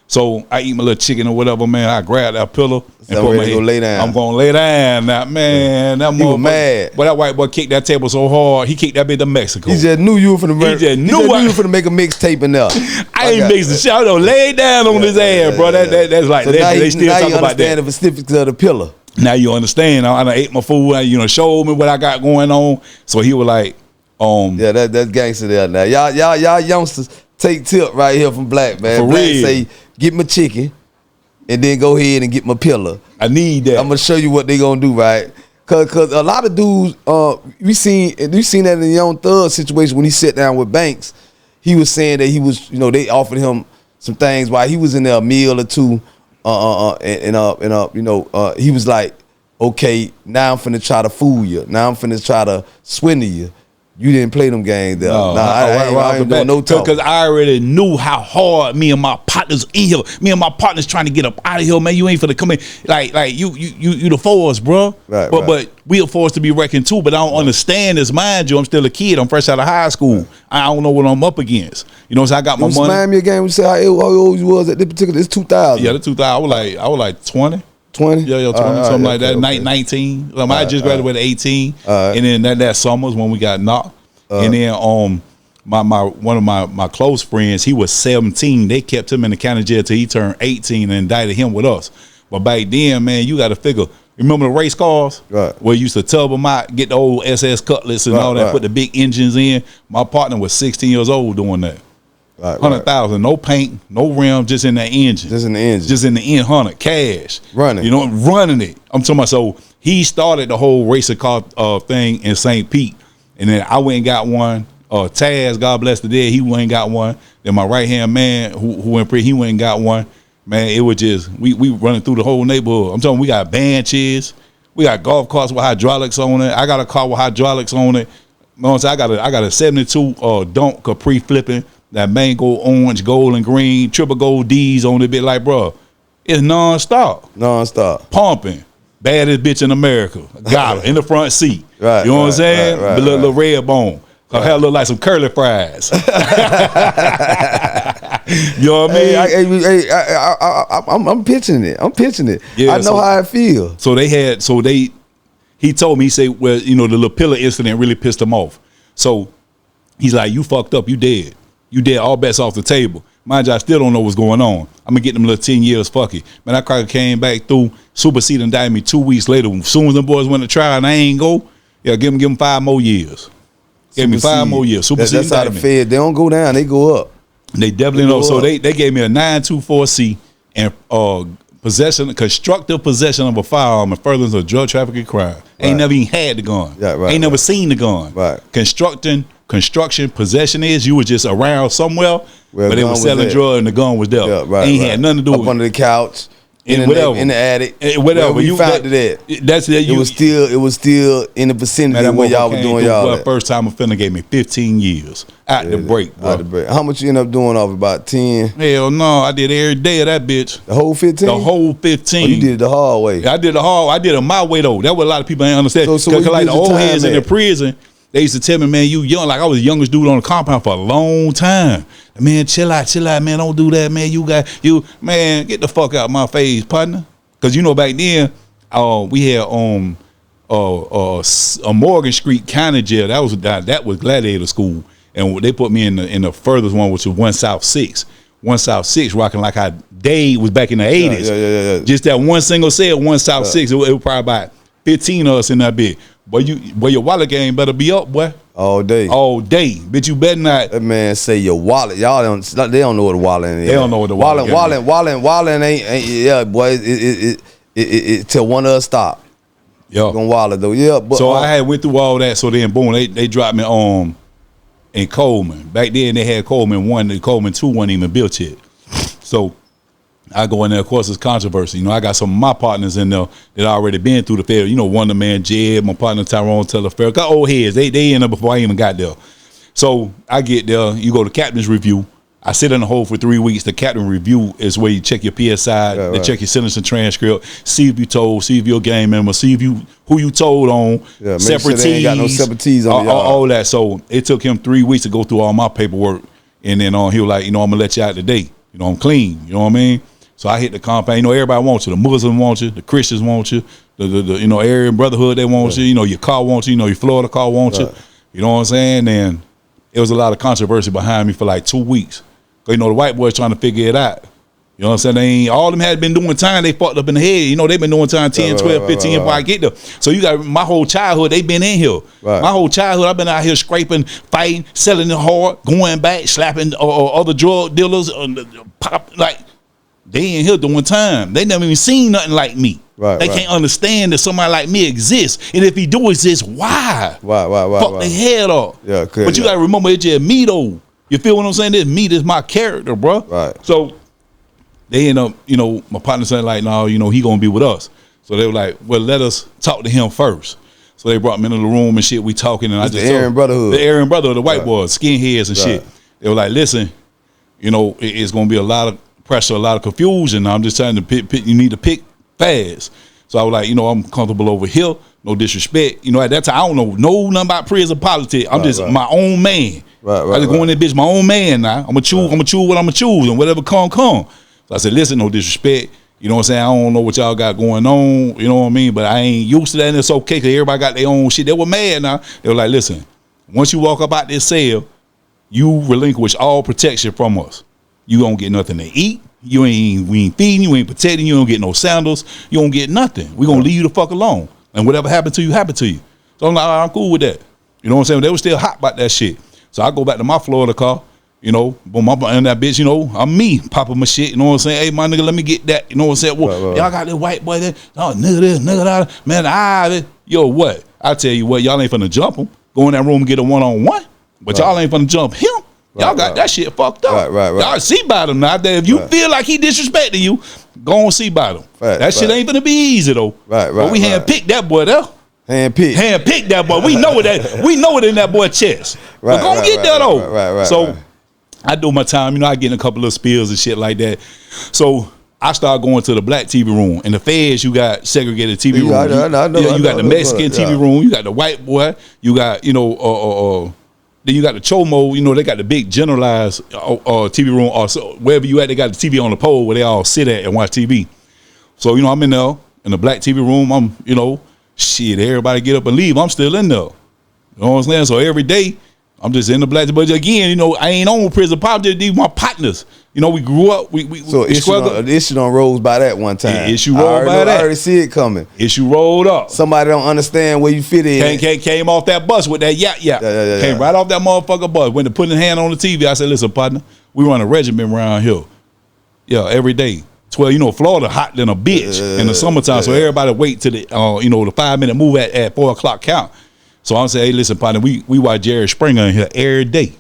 So I eat my little chicken or whatever, man. I grab that pillow and put my head. Go lay down. I'm gonna lay down now, man. That he was mad. But that white boy kicked that table so hard, he kicked that bitch to Mexico. He just knew you were finna make a mixtape in there. I ain't mixed the shit. I don't lay down on his ass, bro. That's like, so they still talk about that. Now you understand the specifics of the pillar. Now you understand. I done ate my food. Showed me what I got going on. So he was like, yeah, that's gangster there now. Y'all youngsters take tip right here from Black, man. For Black real. Say, get my chicken and then go ahead and get my pillar. I need that. I'm gonna show you what they gonna do, right? Cause a lot of dudes, we seen that in the Young Thug situation when he sat down with Banks. He was saying that he was, they offered him some things while he was in there a meal or two, he was like, okay, now I'm finna try to fool you. Now I'm finna try to swindle you. You didn't play them games there. I ain't doing no talk. Because I already knew how hard me and my partners in here. Me and my partners trying to get up out of here, man. You ain't finna come in. Like you the force, bro. Right, but we a force to be reckoned too. But I don't understand this. Mind you, I'm still a kid. I'm fresh out of high school. Right. I don't know what I'm up against. So I got my money. Remind me again. We say how old you was at this particular. It's 2000. Yeah, the 2000. I was like 20. 20? Yeah, 20, something like that. Okay. 19. I just graduated 18. And then that summer's when we got knocked. And then one of my close friends, he was 17. They kept him in the county jail till he turned 18 and indicted him with us. But back then, man, you got to figure. Remember the race cars? Right. Where you used to tub them out, get the old SS Cutlass and all that, put the big engines in. My partner was 16 years old doing that. Right, 100,000, no paint, no rim, just in the engine. Just in the engine. Just in the end, 100 cash. Running. Running it. I'm talking about. So he started the whole racer car thing in St. Pete, and then I went and got one. Taz, God bless the dead, he went and got one. Then my right hand man, who went pre, he went and got one. Man, it was just we running through the whole neighborhood. I'm talking. We got benches, we got golf carts with hydraulics on it. I got a car with hydraulics on it. I got a 72 Dunk Capri flipping. That mango, orange, gold, and green, triple gold D's on it. Bit like, bro, it's non-stop. Pumping. Baddest bitch in America. Got her in the front seat. Right. You know what I'm saying? Right, the little red bone. Her hair look like some curly fries. You know what I mean? I'm pitching it. Yeah, I know how I feel. He told me, he said, well, the little pillar incident really pissed him off. So he's like, you fucked up, you dead. You dead, all bets off the table. Mind you, I still don't know what's going on. I'm going to get them little 10 years, fuck it. Man, that cracker came back through, superseded and indicted me 2 weeks later. As soon as them boys went to trial and I ain't go, yeah, give them 5 more years. Gave me 5 more years. Supersede that's how the Fed, they don't go down, they go up. They definitely know. So they gave me a 924C and constructive possession of a firearm and furtherance of drug trafficking crime. Ain't never even had the gun. Yeah, right, Ain't never seen the gun. Right. Construction, possession is you were just around somewhere, Where but the they gun was was selling at. drugs and the gun was there. Yeah, right. Ain't had nothing to do Up with under the couch. And In whatever. in the attic, whatever. we You found it at. That's it. It was still in the vicinity when y'all was doing y'all. That. First time offender gave me 15 years out the break, bro. Out the break. How much you end up doing off? About 10? Hell no, I did every day of that bitch. The whole 15? The whole 15. Oh, you did it the hard way. I did it my way though. That's what a lot of people ain't understand. So Cause like did the your old time heads in the at? prison, they used to tell me, man, you young. Like I was the youngest dude on the compound for a long time. Man, chill out, man. Don't do that, man. Man, get the fuck out of my face, partner. Cause back then, we had a Morgan Street County jail. That was Gladiator School, and they put me in the furthest one, which was 1 South 6. 1 South 6, rocking like how Dave was back in the 80s. Yeah. Just that one single cell, 1 South 6. It was probably about 15 of us in that bit. Boy, your wallet game better be up, boy. All day. Bitch, you better not. That man say your wallet. Y'all they don't know what a wallet is. They don't know what the wallet is. Wallet ain't yeah, boy. It till one of us stop. Yeah. Gonna wallet though. Yeah, but So I had went through all that. So then boom, they dropped me in Coleman. Back then they had Coleman 1, and Coleman 2 wasn't even built yet. So I go in there, of course, it's controversy. I got some of my partners in there that already been through the fair. Wonder Man Jed, my partner Tyrone Tellerfair. Got old heads. They in there before I even got there. So I get there, you go to captain's review. I sit in the hole for 3 weeks. The captain review is where you check your PSI, they check your sentence and transcript, see if you told, see if you're a gang member, see if who you told on, separate sure they ain't got no separate T's on all that. So it took him 3 weeks to go through all my paperwork, and then he was like, I'm gonna let you out today. I'm clean. You know what I mean? So I hit the compound. Everybody wants you. The Muslims want you. The Christians want you. The Aryan Brotherhood, they want you. Your car wants you. Your Florida car wants you. You know what I'm saying? And it was a lot of controversy behind me for like 2 weeks. Cause the white boys trying to figure it out. You know what I'm saying? All them had been doing time. They fucked up in the head. They've been doing time 10, 12, 15 before I get there. So you got my whole childhood. They been in here. Right. My whole childhood, I've been out here scraping, fighting, selling it hard, going back, slapping other drug dealers. Like they in here doing time. They never even seen nothing like me. They can't understand that somebody like me exists. And if he do exist, why? Fuck their head up. Yeah, but you gotta remember, it's just me though. You feel what I'm saying? This me, this my character, bro. Right. So they end up, my partner saying like, no, he gonna be with us. So they were like, well, let us talk to him first. So they brought me into the room and shit. We talking, and I just the Aryan Brotherhood. The Aryan Brotherhood, the white boys, skinheads and shit. They were like, listen, it's gonna be a lot of pressure, a lot of confusion. I'm just trying to pick. You need to pick fast. So I was like, I'm comfortable over here. No disrespect. At that time, I don't know nothing about prison politics. I'm just my own man. I just go in there, bitch, my own man now. I'm gonna choose what I'm gonna choose, and whatever come. So I said, listen, no disrespect. You know what I'm saying? I don't know what y'all got going on. You know what I mean? But I ain't used to that, and it's okay because everybody got their own shit. They were mad now. They were like, listen, once you walk up out this cell, you relinquish all protection from us. You don't get nothing to eat. We ain't feeding you, we ain't protecting you, you don't get no sandals, you don't get nothing. We gonna leave you the fuck alone. And whatever happened to you, happened to you. So I'm like, I'm cool with that. You know what I'm saying? They were still hot about that shit. So I go back to my Florida car, boom, I'm in that bitch, I'm me, popping my shit, you know what I'm saying? Hey, my nigga, let me get that, you know what I'm saying? Well, y'all got this white boy there, nigga this, nigga that, man, yo, what? I tell you what, y'all ain't finna jump him. Go in that room and get a one-on-one, but y'all ain't finna jump him. Y'all got that shit fucked up. Y'all see about him now. If you feel like he disrespecting you, go and see about him. That shit ain't gonna be easy though. But we handpicked that boy there. Handpicked that boy. We know that. We know it in that boy chest. But go get that though. So I do my time. I get in a couple of spills and shit like that. So I start going to the black TV room. In the feds, you got segregated TV room. You got the Mexican TV room. You got the white boy. You got then you got the Chomo, they got the big generalized TV room, or so, wherever you at, they got the TV on the pole where they all sit at and watch TV. So, I'm in there, in the black TV room, I'm, shit, everybody get up and leave, I'm still in there. You know what I'm saying? So every day, I'm just in the black, but again, I ain't on prison politics, these my partners. We grew up, we issue done rose by that one time. Issue rolled by that. I already see it coming. Issue rolled up. Somebody don't understand where you fit in. Came off that bus with that yap. Came right off that motherfucker bus. Went to put his hand on the TV. I said, listen, partner, we run a regiment around here. Yeah, every day. 12, Florida hot than a bitch in the summertime. So everybody wait till the the 5-minute move at 4 o'clock count. So I'm saying, hey, listen, partner, we watch Jerry Springer in here every day.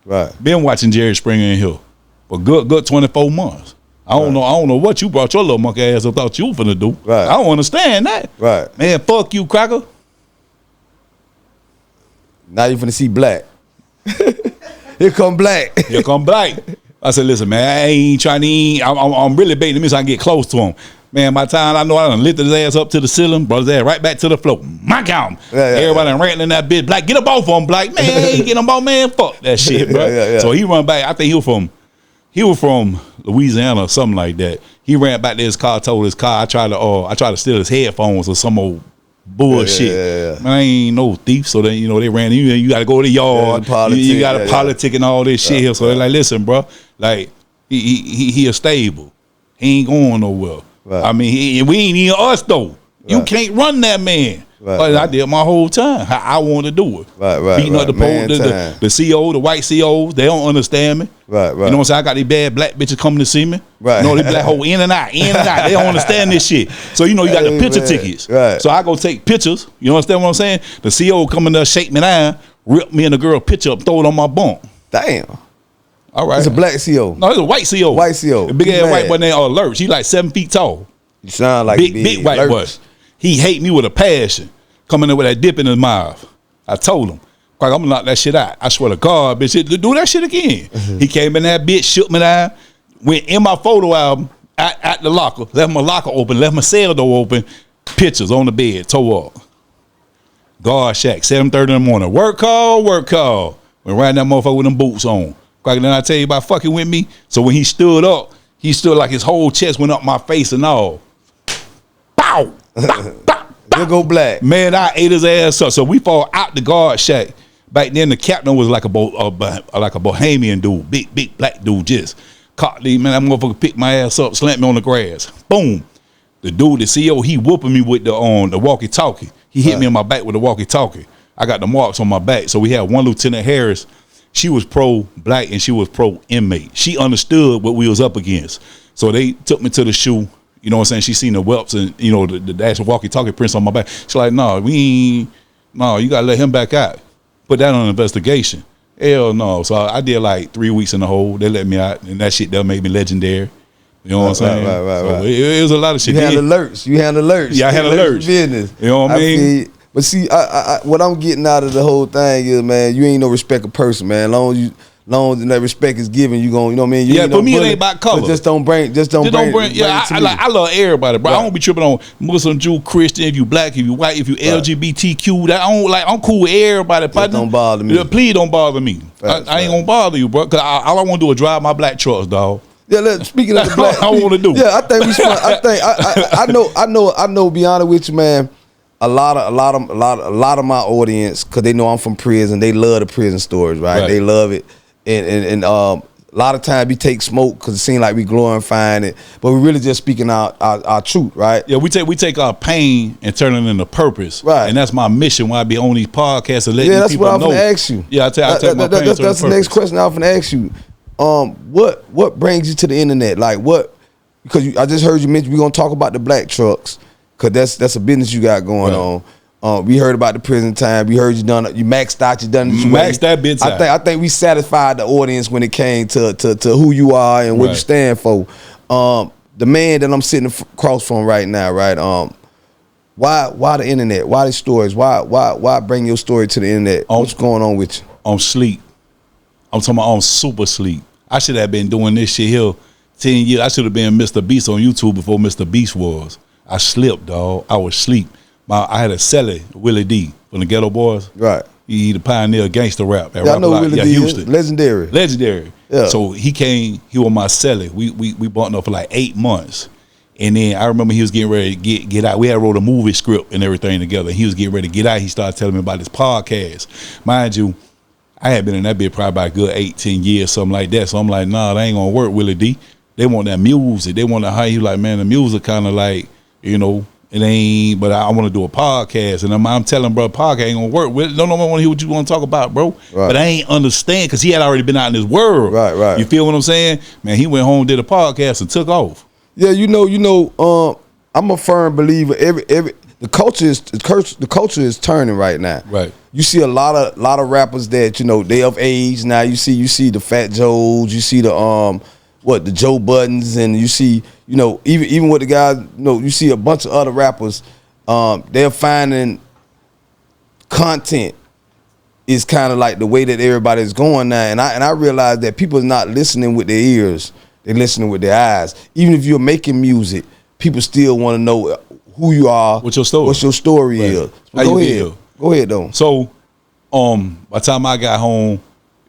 Right. Been watching Jerry Springer in here for good 24 months. I don't know what you brought your little monkey ass up thought you were finna do. Right. I don't understand that. Right. Man, fuck you, cracker. Now you finna see Black. Here come Black. Here come Black. I said, listen, man, I ain't trying to eat. I'm really baiting me so I can get close to him. Man, by the time I know I done lifted his ass up to the ceiling, brought his ass right back to the floor. My God. Everybody ranting in that bitch. Black, get up off him, Black. Man, ain't get him off, man. Fuck that shit, bro. So he run back. I think he was from Louisiana or something like that. He ran back to his car, told his car, I tried to steal his headphones or some old bullshit. Man, I ain't no thief. So then, they ran, you got to go to the yard. You got to politic and all this shit here. So they're like, listen, bro, like, he is stable. He ain't going nowhere. Right. I mean, we ain't even us, though. Right. You can't run that man. Right, but I did my whole time. I wanted to do it. Right. Beating up the CO, the white COs, they don't understand me. Right. You know what I'm saying? I got these bad black bitches coming to see me. Right. They black hole in and out. They don't understand this shit. So, you got the picture tickets. Right. So I go take pictures. You understand what I'm saying? The CO coming there, shake me down, rip me and the girl picture up, throw it on my bunk. Damn. All right. It's a black CO. No, it's a white CO. White CO. The big ass white boy named Lurch. He like 7 feet tall. You sound like big white boy. He hate me with a passion. Coming in with that dip in his mouth. I told him, I'm gonna knock that shit out. I swear to God, bitch, do that shit again. He came in that bitch, shook me down, went in my photo album at the locker, left my locker open, left my cell door open, pictures on the bed, toe up. Guard shack, 7:30 in the morning. Work call. Went right that motherfucker with them boots on. Then I tell you about fucking with me. So when he stood up like his whole chest went up my face and all. Pow! Here go Black. Man, I ate his ass up. So we fall out the guard shack. Back then, the captain was like a Bohemian dude, big black dude. Just caught me, man. That motherfucker picked my ass up, slammed me on the grass. Boom. The dude, the CEO, he whooping me with the walkie-talkie. He hit me in my back with the walkie-talkie. I got the marks on my back. So we had one Lieutenant Harris. She was pro-black and she was pro-inmate. She understood what we was up against. So they took me to the shoe. You know what I'm saying? She seen the whelps and, the actual walkie-talkie prints on my back. She's like, no, you got to let him back out. Put that on an investigation. Hell no. So I did like 3 weeks in the hole. They let me out, and that shit that made me legendary. You know what I'm saying? Right. It was a lot of shit. You had alerts. Yeah, I had alerts. Business. You know what I mean? But see, I what I'm getting out of the whole thing is, man, you ain't no respect a person, man. Long as that respect is given, you know what I mean? For me, it ain't about color. Just don't bring. Yeah, I love everybody, bro. Right. I don't be tripping on Muslim, Jew, Christian. If you black, if you white, if you LGBTQ, I'm cool with everybody. Just don't bother me. Please don't bother me. I ain't gonna bother you, bro. Cause all I want to do is drive my black trucks, dog. Yeah, speaking of the black, I want to do. Yeah, I think I know. Be honest with you, man. A lot of my audience, cause they know I'm from prison. They love the prison stories, right? They love it, and a lot of times we take smoke because it seems like we glorifying it, but we really just speaking our truth, right? Yeah, we take our pain and turn it into purpose, right? And that's my mission. Why I be on these podcasts and letting people know. Yeah, that's what I'm gonna ask you. Yeah, I take my pain. That's the next question I'm gonna ask you. What brings you to the internet? Like what? Because I just heard you mention we're gonna talk about the black trucks. Cause that's a business you got going on. We heard about the prison time. We heard you maxed out. You done it. Maxed that bitch out. I think we satisfied the audience when it came to who you are and what you stand for. The man that I'm sitting across from right now, right? Why the internet? Why the stories? Why bring your story to the internet? What's going on with you? On sleep. I'm talking about on super sleep. I should have been doing this shit here 10 years. I should have been Mr. Beast on YouTube before Mr. Beast was. I slipped, dog. I was asleep. I had a celly, Willie D from the Ghetto Boys. Right. He the pioneer of gangster rap. I know Willie D. Houston. Legendary. Yeah. So he came. He was my celly. We bought up for like 8 months, and then I remember he was getting ready to get out. We had wrote a movie script and everything together. He was getting ready to get out. He started telling me about this podcast. Mind you, I had been in that bit probably about a good 8-10 years, something like that. So I'm like, nah, that ain't gonna work, Willie D. They want that music. They want to hire you. Like, man, the music kind of like. It ain't, but I want to do a podcast. And I'm telling bro, podcast ain't going to work. Don't want to hear what you want to talk about, bro. Right. But I ain't understand because he had already been out in this world. Right. You feel what I'm saying? Man, he went home, did a podcast and took off. Yeah, I'm a firm believer. The culture is turning right now. Right. You see a lot of rappers that they of age now. You see the Fat Joes. You see the the Joe Buttons, and you see even with the guys. You see a bunch of other rappers. They're finding content is kind of like the way that everybody's going now, and I realize that people are not listening with their ears. They're listening with their eyes. Even if you're making music, people still want to know who you are. What's your story? What your story Right. is. How Go you ahead. feel? Go ahead, though. So, by the time I got home,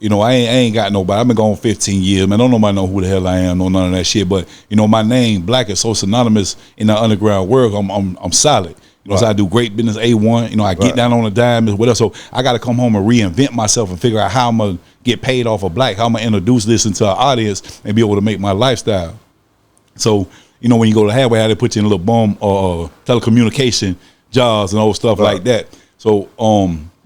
I ain't got nobody. I've been gone 15 years, man. Don't nobody know who the hell I am, no none of that shit. But my name, Black, is so synonymous in the underground world. I'm solid. So I do great business, A1. I get down on the dime, whatever. So I got to come home and reinvent myself and figure out how I'm gonna get paid off of Black, how I'm gonna introduce this into our audience and be able to make my lifestyle. So when you go to halfway house, they put you in a little bum telecommunication jobs and all stuff like that. So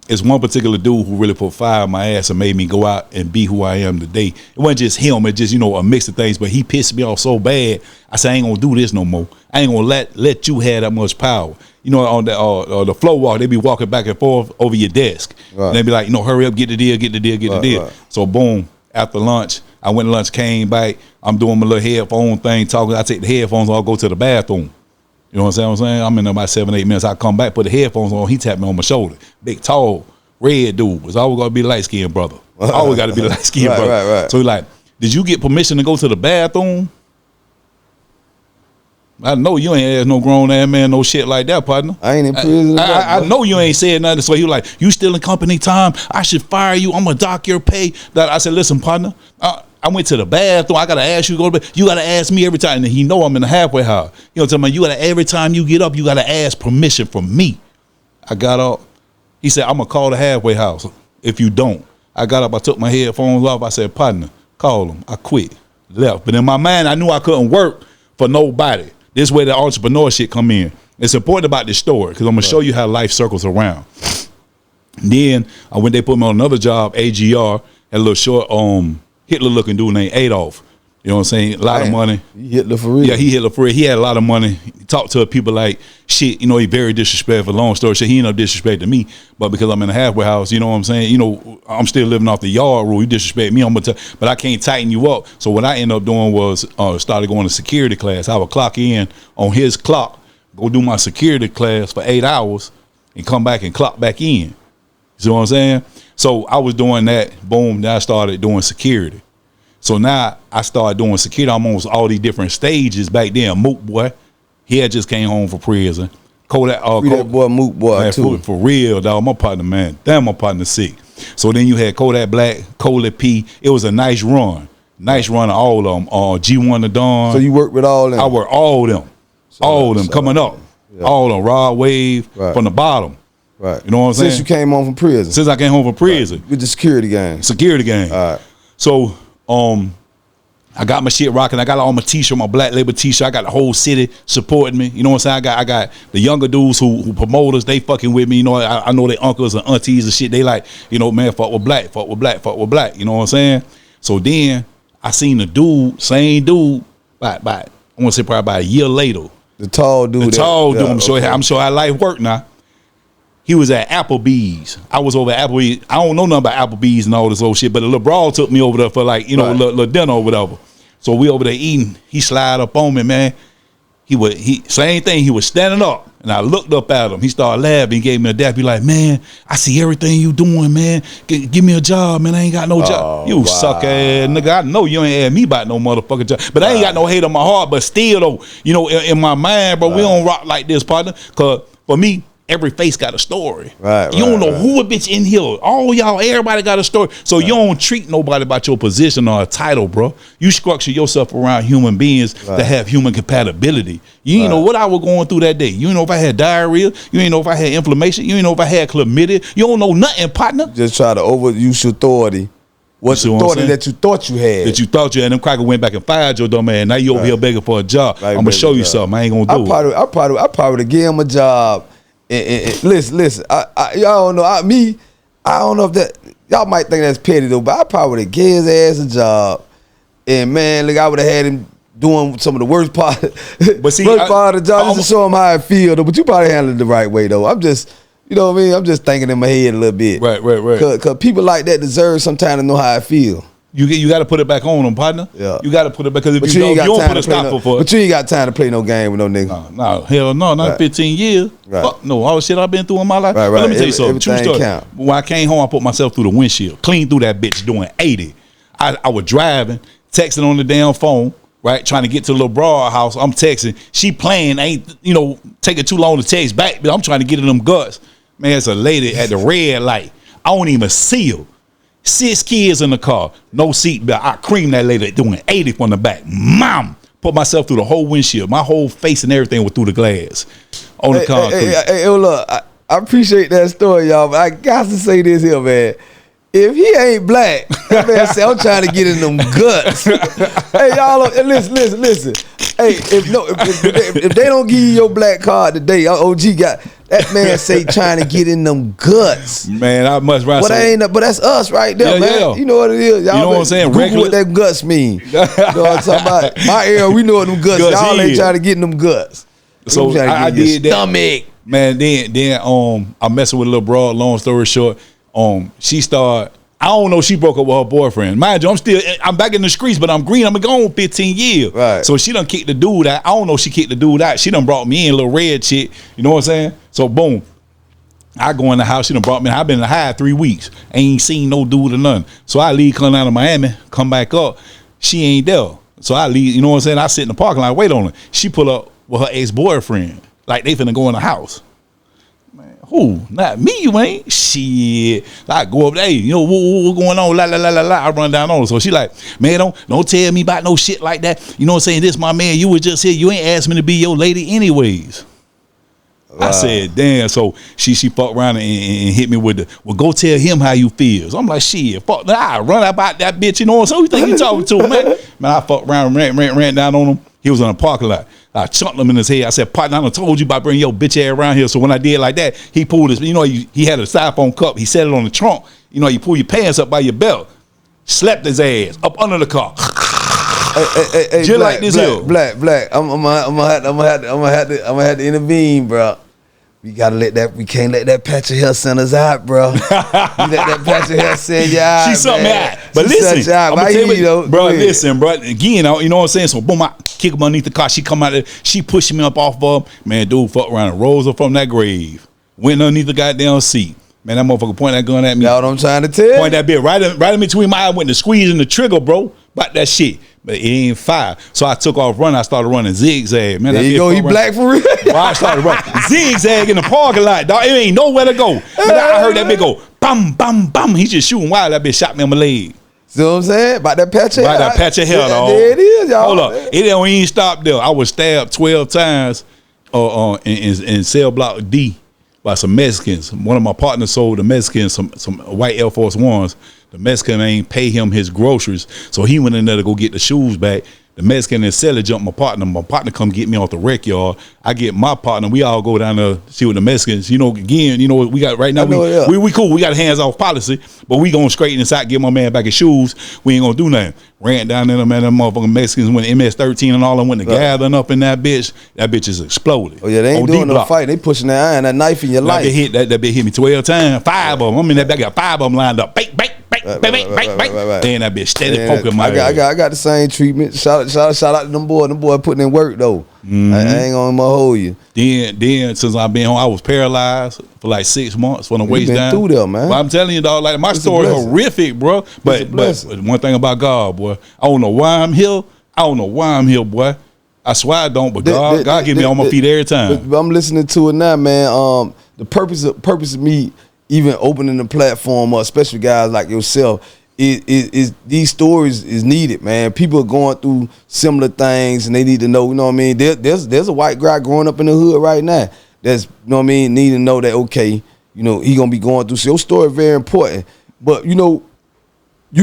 it's one particular dude who really put fire in my ass and made me go out and be who I am today. It wasn't just him, it's just a mix of things, but he pissed me off so bad. I said, I ain't gonna do this no more. I ain't gonna let you have that much power. On the flow walk, they be walking back and forth over your desk. Right. And they be like, hurry up, get the deal, get the deal, get the deal. Right. So boom, after lunch, I went to lunch, came back, I'm doing my little headphone thing, talking. I take the headphones, I'll go to the bathroom. You know what I'm saying? I'm in there about 7-8 minutes. I come back, put the headphones on, he tapped me on my shoulder. Big, tall, red dude. It's always gonna be a light-skinned brother. Always gotta be a light-skinned brother. Right. So he's like, did you get permission to go to the bathroom? I know you ain't asked no grown ass man no shit like that, partner. I ain't in prison. I know you ain't said nothing. So he was like, you still in company time? I should fire you. I'm gonna dock your pay. I said, listen, partner, I went to the bathroom. I gotta ask you to go to bed. You gotta ask me every time. And he know I'm in the halfway house. Tell me, you gotta every time you get up, you gotta ask permission from me. I got up. He said, I'm gonna call the halfway house if you don't. I got up. I took my headphones off. I said, partner, call him. I quit, left. But in my mind, I knew I couldn't work for nobody. This is where the entrepreneurship come in. It's important about this story because I'm gonna show you how life circles around. Then they put me on another job, AGR, had a little short Hitler looking dude named Adolf. You know what I'm saying? A lot of money. Hitler for real. Yeah, he Hitler for real. He had a lot of money. He talked to people like shit. He very disrespectful. Long story short, he ended up disrespecting me. But because I'm in a halfway house, you know what I'm saying? I'm still living off the yard rule. You disrespect me, but I can't tighten you up. So what I ended up doing was started going to security class. I would clock in on his clock, go do my security class for 8 hours, and come back and clock back in. You see what I'm saying? So I was doing that. Boom. Then I started doing security. So now I started doing security almost all these different stages back then. Mook boy, he had just came home from prison. Kodak boy, Mook boy man, too. For real, dog. My partner, man. Damn, my partner sick. So then you had Kodak Black, Kodak P. It was a nice run. Nice run of all of them. G1 the Dawn. So you worked with all of them? I worked all of them. All of them coming up. Yeah. All of them. Rod Wave from the bottom. Right. You know what I'm saying? Since you came home from prison? Since I came home from prison. With the security gang? Security gang. All right. So, I got my shit rocking. I got all my t-shirt, my Black Label t-shirt. I got the whole city supporting me. You know what I'm saying? I got the younger dudes who promoters. They fucking with me. I know their uncles and aunties and shit. They like, man, fuck with Black, fuck with Black, fuck with Black. You know what I'm saying? So then I seen the dude, same dude, I want to say probably about a year later. The tall dude. The tall dude. I'm sure how life work now. He was at Applebee's. I was over at Applebee's. I don't know nothing about Applebee's and all this old shit, but the little broad took me over there for like, little dinner or whatever. So we over there eating. He slide up on me, man. Same thing. He was standing up, and I looked up at him. He started laughing. He gave me a dap. He like, man, I see everything you doing, man. Give me a job, man. I ain't got no job. You suck ass nigga. I know you ain't asked me about no motherfucking job, but I ain't got no hate on my heart. But still, though, in my mind, bro, we don't rock like this, partner. Cause for me, every face got a story. Right. You don't know who a bitch in here. All y'all, everybody got a story. So you don't treat nobody about your position or a title, bro. You structure yourself around human beings that have human compatibility. You ain't know what I was going through that day. You ain't know if I had diarrhea. You ain't know if I had inflammation. You ain't know if I had chlamydia. You don't know nothing, partner. Just try to overuse your authority. What's the authority that you thought you had? That you thought you had. Them crackers went back and fired your dumb ass. Now you over here begging for a job. I'm going to show you something. I ain't going to do it. I probably would give him a job. And listen. Y'all don't know. I don't know if that y'all might think that's petty though, but I probably would have gave his ass a job. And man, look, I would have had him doing some of the worst part. But see, worst part of the job, just to show them how I feel. Though. But you probably handled it the right way though. I'm just, you know what I mean? I'm just thinking in my head a little bit. Right. Cause people like that deserve sometimes to know how I feel. You got to put it back on them, partner. Yeah. You got to put it back, because if you don't put a stopper for it. But you ain't got time to play no game with no nigga. No, hell no, not 15 years. Right. Fuck no, all the shit I've been through in my life. Right. But let me tell you something. True Everything story. count. When I came home, I put myself through the windshield, clean through that bitch, doing 80. I was driving, texting on the damn phone, right, trying to get to the little broad house. I'm texting. She playing, ain't, taking too long to text back, but I'm trying to get in them guts. Man, it's a lady at the red light. I don't even see her. 6 kids in the car, no seatbelt. I creamed that lady doing 80 from the back. Mom, put myself through the whole windshield. My whole face and everything was through the glass on the concrete. Hey, look, I appreciate that story, y'all, but I got to say this here, man. If he ain't black, that man say, I'm trying to get in them guts. Hey, y'all, listen. Hey, if they don't give you your black card today, OG got that man say trying to get in them guts. Man, I must rather say. But that's us right there, man. Yeah. You know what it is. Y'all, you know what I'm saying? Google what that guts mean. You know what I'm talking about? My era, we know what them guts. Y'all ain't trying to get in them guts. So I did that. Stomach. Man, then I'm messing with a little broad. Long story short, she started. I don't know. She broke up with her boyfriend. Mind you, I'm back in the streets, but I'm green. I'm gone 15 years. Right. So she done kicked the dude out. I don't know. She kicked the dude out. She done brought me in, a little red chick. You know what I'm saying? So boom, I go in the house. She done brought me in. I've been in the high 3 weeks. Ain't seen no dude or nothing. So I leave, come out of Miami, come back up. She ain't there. So I leave. You know what I'm saying? I sit in the parking lot, wait on her. She pull up with her ex-boyfriend. Like they finna go in the house. Who? Not me, you ain't. Shit. I go up there, what going on? La. I run down on her. So she like, man, don't tell me about no shit like that. You know what I'm saying? This my man. You was just here. You ain't asked me to be your lady anyways. Wow. I said, damn. So she fucked around and hit me with well, go tell him how you feel. So I'm like, shit, fuck. I run about that bitch. You know what I'm saying? Who you think you talking to, man? Man, I fucked around and ran down on him. He was in a parking lot. I chunked him in his head. I said, partner, I done told you about bringing your bitch ass around here. So when I did like that, he pulled his, he had a styrofoam cup. He set it on the trunk. You pull your pants up by your belt. Slapped his ass up under the car. Hey, just like this here. Black. I'm gonna have to intervene, bro. We can't let that patch of hair send us out, bro. You let that patch of hair send you out. She's something out. But listen, I'm gonna tell you, bro, listen, bro. Again, you know what I'm saying? So boom, I kick him underneath the car. She come out there, she pushing me up off of him. Man, dude, fuck around and rose up from that grave. Went underneath the goddamn seat. Man, that motherfucker point that gun at me. That's what I'm trying to tell. Point that bit right in between my eyes, went to squeezing the trigger, bro. About that shit. But it ain't fire. So I took off running. I started running zigzag. Man, there you go. He black for real. Well, I started running zigzag in the parking lot, dog. It ain't nowhere to go. But I heard that bitch go, bam, bam, bam. He just shooting wild. That bitch shot me on my leg. See what I'm saying? About that patch of hair. About that patch of hair, dog. There it is, y'all. Hold up. It don't even stop there. I was stabbed 12 times in cell block D by some Mexicans. One of my partners sold the Mexicans some white Air Force Ones. The Mexican ain't pay him his groceries, so he went in there to go get the shoes back. The Mexican and seller jumped my partner. My partner come get me off the wreck yard. I get my partner. We all go down there see what the Mexicans. Again, we got right now. We cool. We got a hands off policy, but we gonna straighten this out. Get my man back his shoes. We ain't gonna do nothing. Ran down there, man. Them motherfucking Mexicans went MS-13 and all them went to gathering up in that bitch. That bitch is exploded. Oh yeah, they ain't doing no fight. They pushing that iron, that knife in your life. That bitch hit me 12 times. 5 of them. I mean, that bitch got 5 of them lined up. Bang. Then that bitch steady poking my I got the same treatment. Shout out to them boys. Them boys putting in work though. Mm-hmm. I ain't gonna hold you. Then since I've been home, I was paralyzed for like 6 months from the waist down. Through there, man. But I'm telling you, dog, like my story is horrific, bro. But one thing about God, boy, I don't know why I'm here. Boy. I swear I don't, but God give me on my feet every time. But I'm listening to it now, man. The purpose of me even opening the platform up, especially guys like yourself, is these stories is needed, man. People are going through similar things and they need to know, you know what I mean? There's a white guy growing up in the hood right now that's, you know what I mean, need to know that, okay, he gonna be going through. So your story is very important. But, you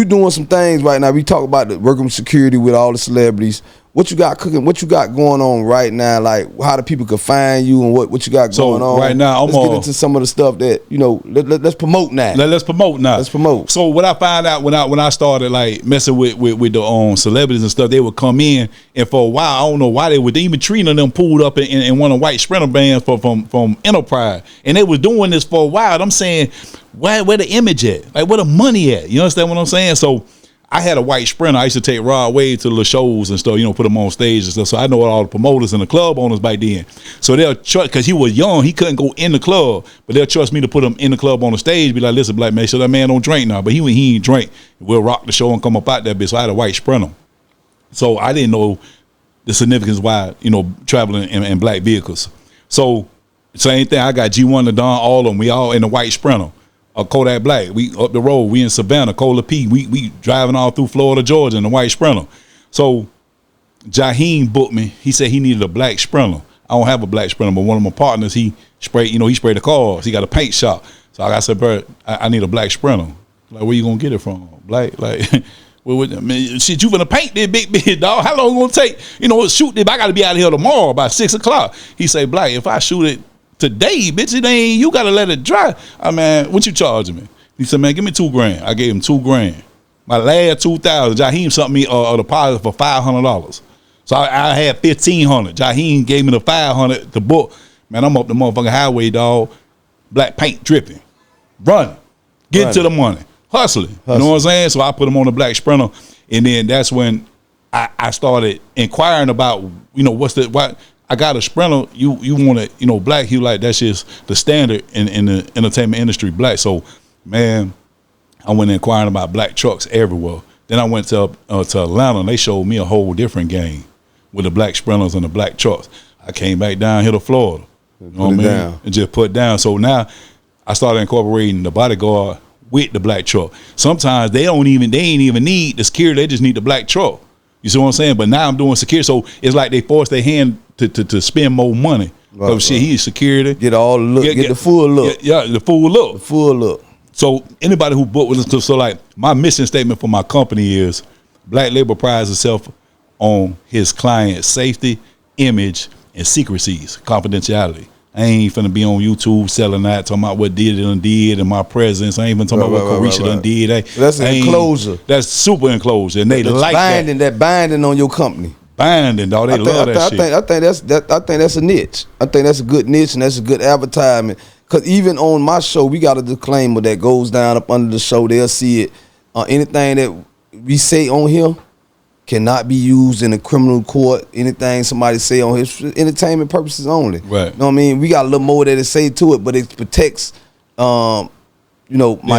doing some things right now. We talk about the working with security with all the celebrities. what you got cooking? What you got going on right now? Like how the people can find you and what you got going on right now, let's get into some of the stuff that let's promote now. Let's promote now. Let's promote. So what I found out when I started like messing with the celebrities and stuff, they would come in, and for a while I don't know why they even Trina them pulled up in one of the white Sprinter bands from Enterprise, and they was doing this for a while. I'm saying, where the image at? Like where the money at? You understand what I'm saying? So I had a white Sprinter. I used to take Rod Wave to the shows and stuff, put him on stage and stuff. So I know all the promoters and the club owners back then. So they'll trust, because he was young, he couldn't go in the club, but they'll trust me to put him in the club on the stage, be like, listen, black man, so that man don't drink now. But he ain't drink. We'll rock the show and come up out that bitch. So I had a white Sprinter. So I didn't know the significance why, traveling in black vehicles. So same thing, I got G1 to Don, all of them. We all in the white Sprinter. Kodak Black, we up the road, we in Savannah, Cola P, we driving all through Florida, Georgia in the white Sprinter. So Jaheim booked me. He said he needed a black Sprinter. I don't have a black Sprinter, but one of my partners, he sprayed the cars. He got a paint shop. So I said, bro, I need a black Sprinter. Like, where you gonna get it from? Black, like, shit, you finna paint this big dog. How long it gonna take? Shoot this. I gotta be out of here tomorrow by 6 o'clock. He said, Black, if I shoot it today, bitch, it ain't, you gotta let it dry. What you charging me? He said, man, give me $2,000. I gave him $2,000. My last $2,000, Jaheim sent me a deposit for $500. So I had $1,500. Jaheim gave me the $500 to book. Man, I'm up the motherfucking highway, dog. Black paint dripping, running, getting to the money, hustling. You know what I'm saying? So I put him on the black Sprinter, and then that's when I started inquiring about, what. I got a Sprinter. You want it, black. He like that's just the standard in the entertainment industry, black. So, man, I went inquiring about black trucks everywhere. Then I went to Atlanta, and they showed me a whole different game with the black Sprinters and the black trucks. I came back down here to Florida, you know what I mean, and just put down. So now I started incorporating the bodyguard with the black truck. Sometimes they ain't even need the security. They just need the black truck. You see what I'm saying? But now I'm doing security, so it's like they force their hand to spend more money. Right, shit, he's security. Get all the look, get the full look. Yeah, the full look. The full look. So anybody who booked with us, so like my mission statement for my company is Black Label prides itself on his client's safety, image, and secrecies, confidentiality. I ain't finna be on YouTube selling that, talking about what did and my presence. I ain't even talking about what Carisha done did. That's an enclosure. That's super enclosure, and they like binding, that binding on your company. Binding, dog. They love that shit. I think that's a niche. I think that's a good niche, and that's a good advertisement. Cause even on my show, we got a disclaimer that goes down up under the show. They'll see it. Anything that we say on here cannot be used in a criminal court. Anything somebody say on here, for entertainment purposes only. Right. You know what I mean? We got a little more that it say to it, but it protects, my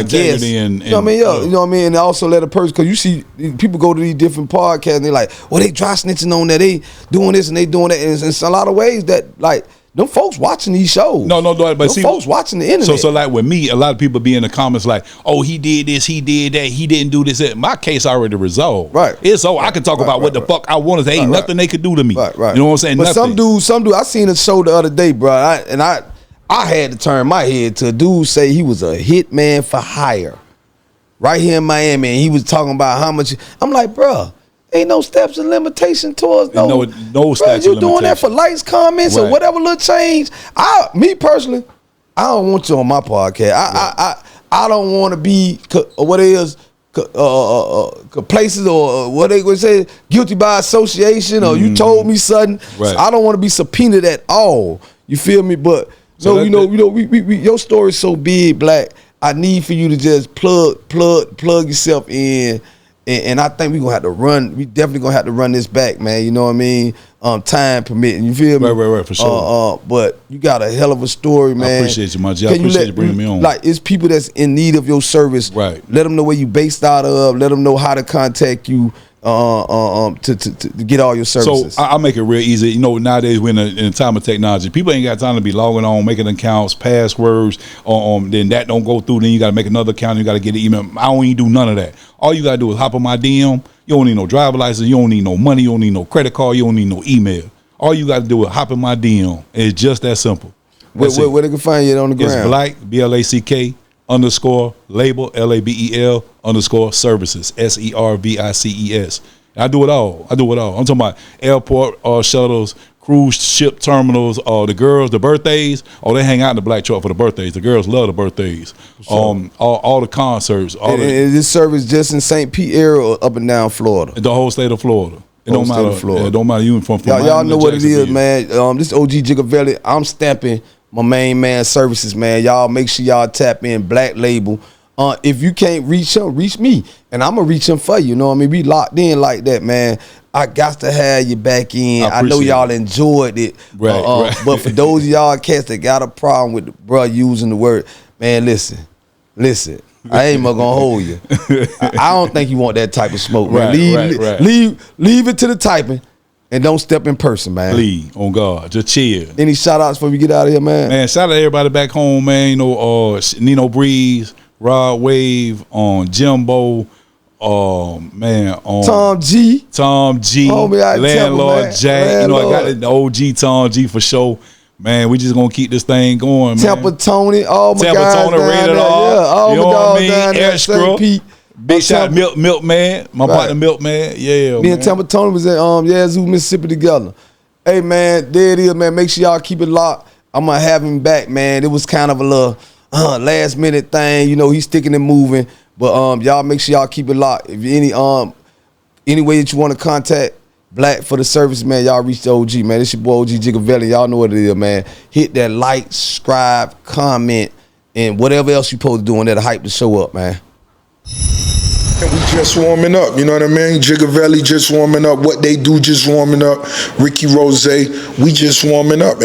guests. You know what I mean? Yeah, you know what I mean? And also let a person, because you see people go to these different podcasts and they're like, well, they dry snitching on that, they doing this and they doing that. And it's a lot of ways that, like, them folks watching these shows. No, but them see, folks watching the internet. So like with me, a lot of people be in the comments like, oh, he did this, he did that, he didn't do this. My case already resolved. Right. It's so I can talk about what the fuck I want to say. Ain't nothing they could do to me. Right. You know what I'm saying? But nothing. some dude, I seen a show the other day, bro, I had to turn my head to a dude say he was a hitman for hire right here in Miami, and he was talking about how much. I'm like, bro, ain't no steps and limitation towards no steps. You doing that for likes, comments, or whatever little change. Me personally, I don't want you on my podcast. I don't want to be what it is. Places or what they would say, guilty by association, or you told me something. Right. So I don't want to be subpoenaed at all. You feel me? But so we your story's so big, Black. I need for you to just plug yourself in, and I think we definitely gonna have to run this back, man. You know what I mean? Time permitting. You feel me? Right, for sure. But you got a hell of a story, man. I appreciate you, my G. I appreciate you bringing me on. Like, it's people that's in need of your service. Right. Let them know where you based out of. Let them know how to contact you to get all your services. So I'll make it real easy. Nowadays we're in a time of technology. People ain't got time to be logging on, making accounts, passwords. Then that don't go through. Then you got to make another account. You got to get an email. I don't even do none of that. All you got to do is hop on my DM. You don't need no driver license. You don't need no money. You don't need no credit card. You don't need no email. All you got to do is hop in my DM. It's just that simple. Where they can find you on the ground? It's Black, BLACK _ label, LABEL _ services, SERVICES. I do it all. I'm talking about airport shuttles, cruise ship terminals, the girls, the birthdays. Oh, they hang out in the black truck for the birthdays. The girls love the birthdays. Sure. All the concerts. Is this service just in St. Pete area or up and down Florida? The whole state of Florida. It don't matter. It don't matter. You from y'all know what it is, man. This OG Gigaveli. I'm stamping my main man services, man. Y'all make sure y'all tap in Black Label. If you can't reach him, reach me, and I'm gonna reach him for you. You know what I mean? We locked in like that, man. I got to have you back in. I know y'all enjoyed it, right. But for those of y'all cats that got a problem with the bruh using the word, man, listen. I ain't gonna hold you. I don't think you want that type of smoke, man. Leave it to the typing, and don't step in person, man. Please, on God, just chill. Any shout outs before we get out of here, man? Man, shout out to everybody back home, man. You know, Nino Breeze, Rod Wave, on Jimbo, man, on Tom G, Landlord Jack. You know, I got the OG Tom G for sure. Man, we just gonna keep this thing going, man. Tampa Tony, all my Tampa guys Tony, rated R. Yeah, all you my know dogs what I mean? down there. Extra. Big shot, Milkman, my partner Milkman. Yeah, me and Tampa Tony was at Yazoo, Mississippi together. Hey, man, there it is, man. Make sure y'all keep it locked. I'm gonna have him back, man. It was kind of a little last minute thing, you know. He's sticking and moving, but y'all make sure y'all keep it locked. If any way that you want to contact Black for the service, man, y'all reach the OG, man. It's your boy OG Gigaveli. Y'all know what it is, man. Hit that like, subscribe, comment, and whatever else you supposed to do on there to hype the show up, man. And we just warming up, you know what I mean? Gigaveli just warming up. What they do just warming up. Ricky Rose, we just warming up.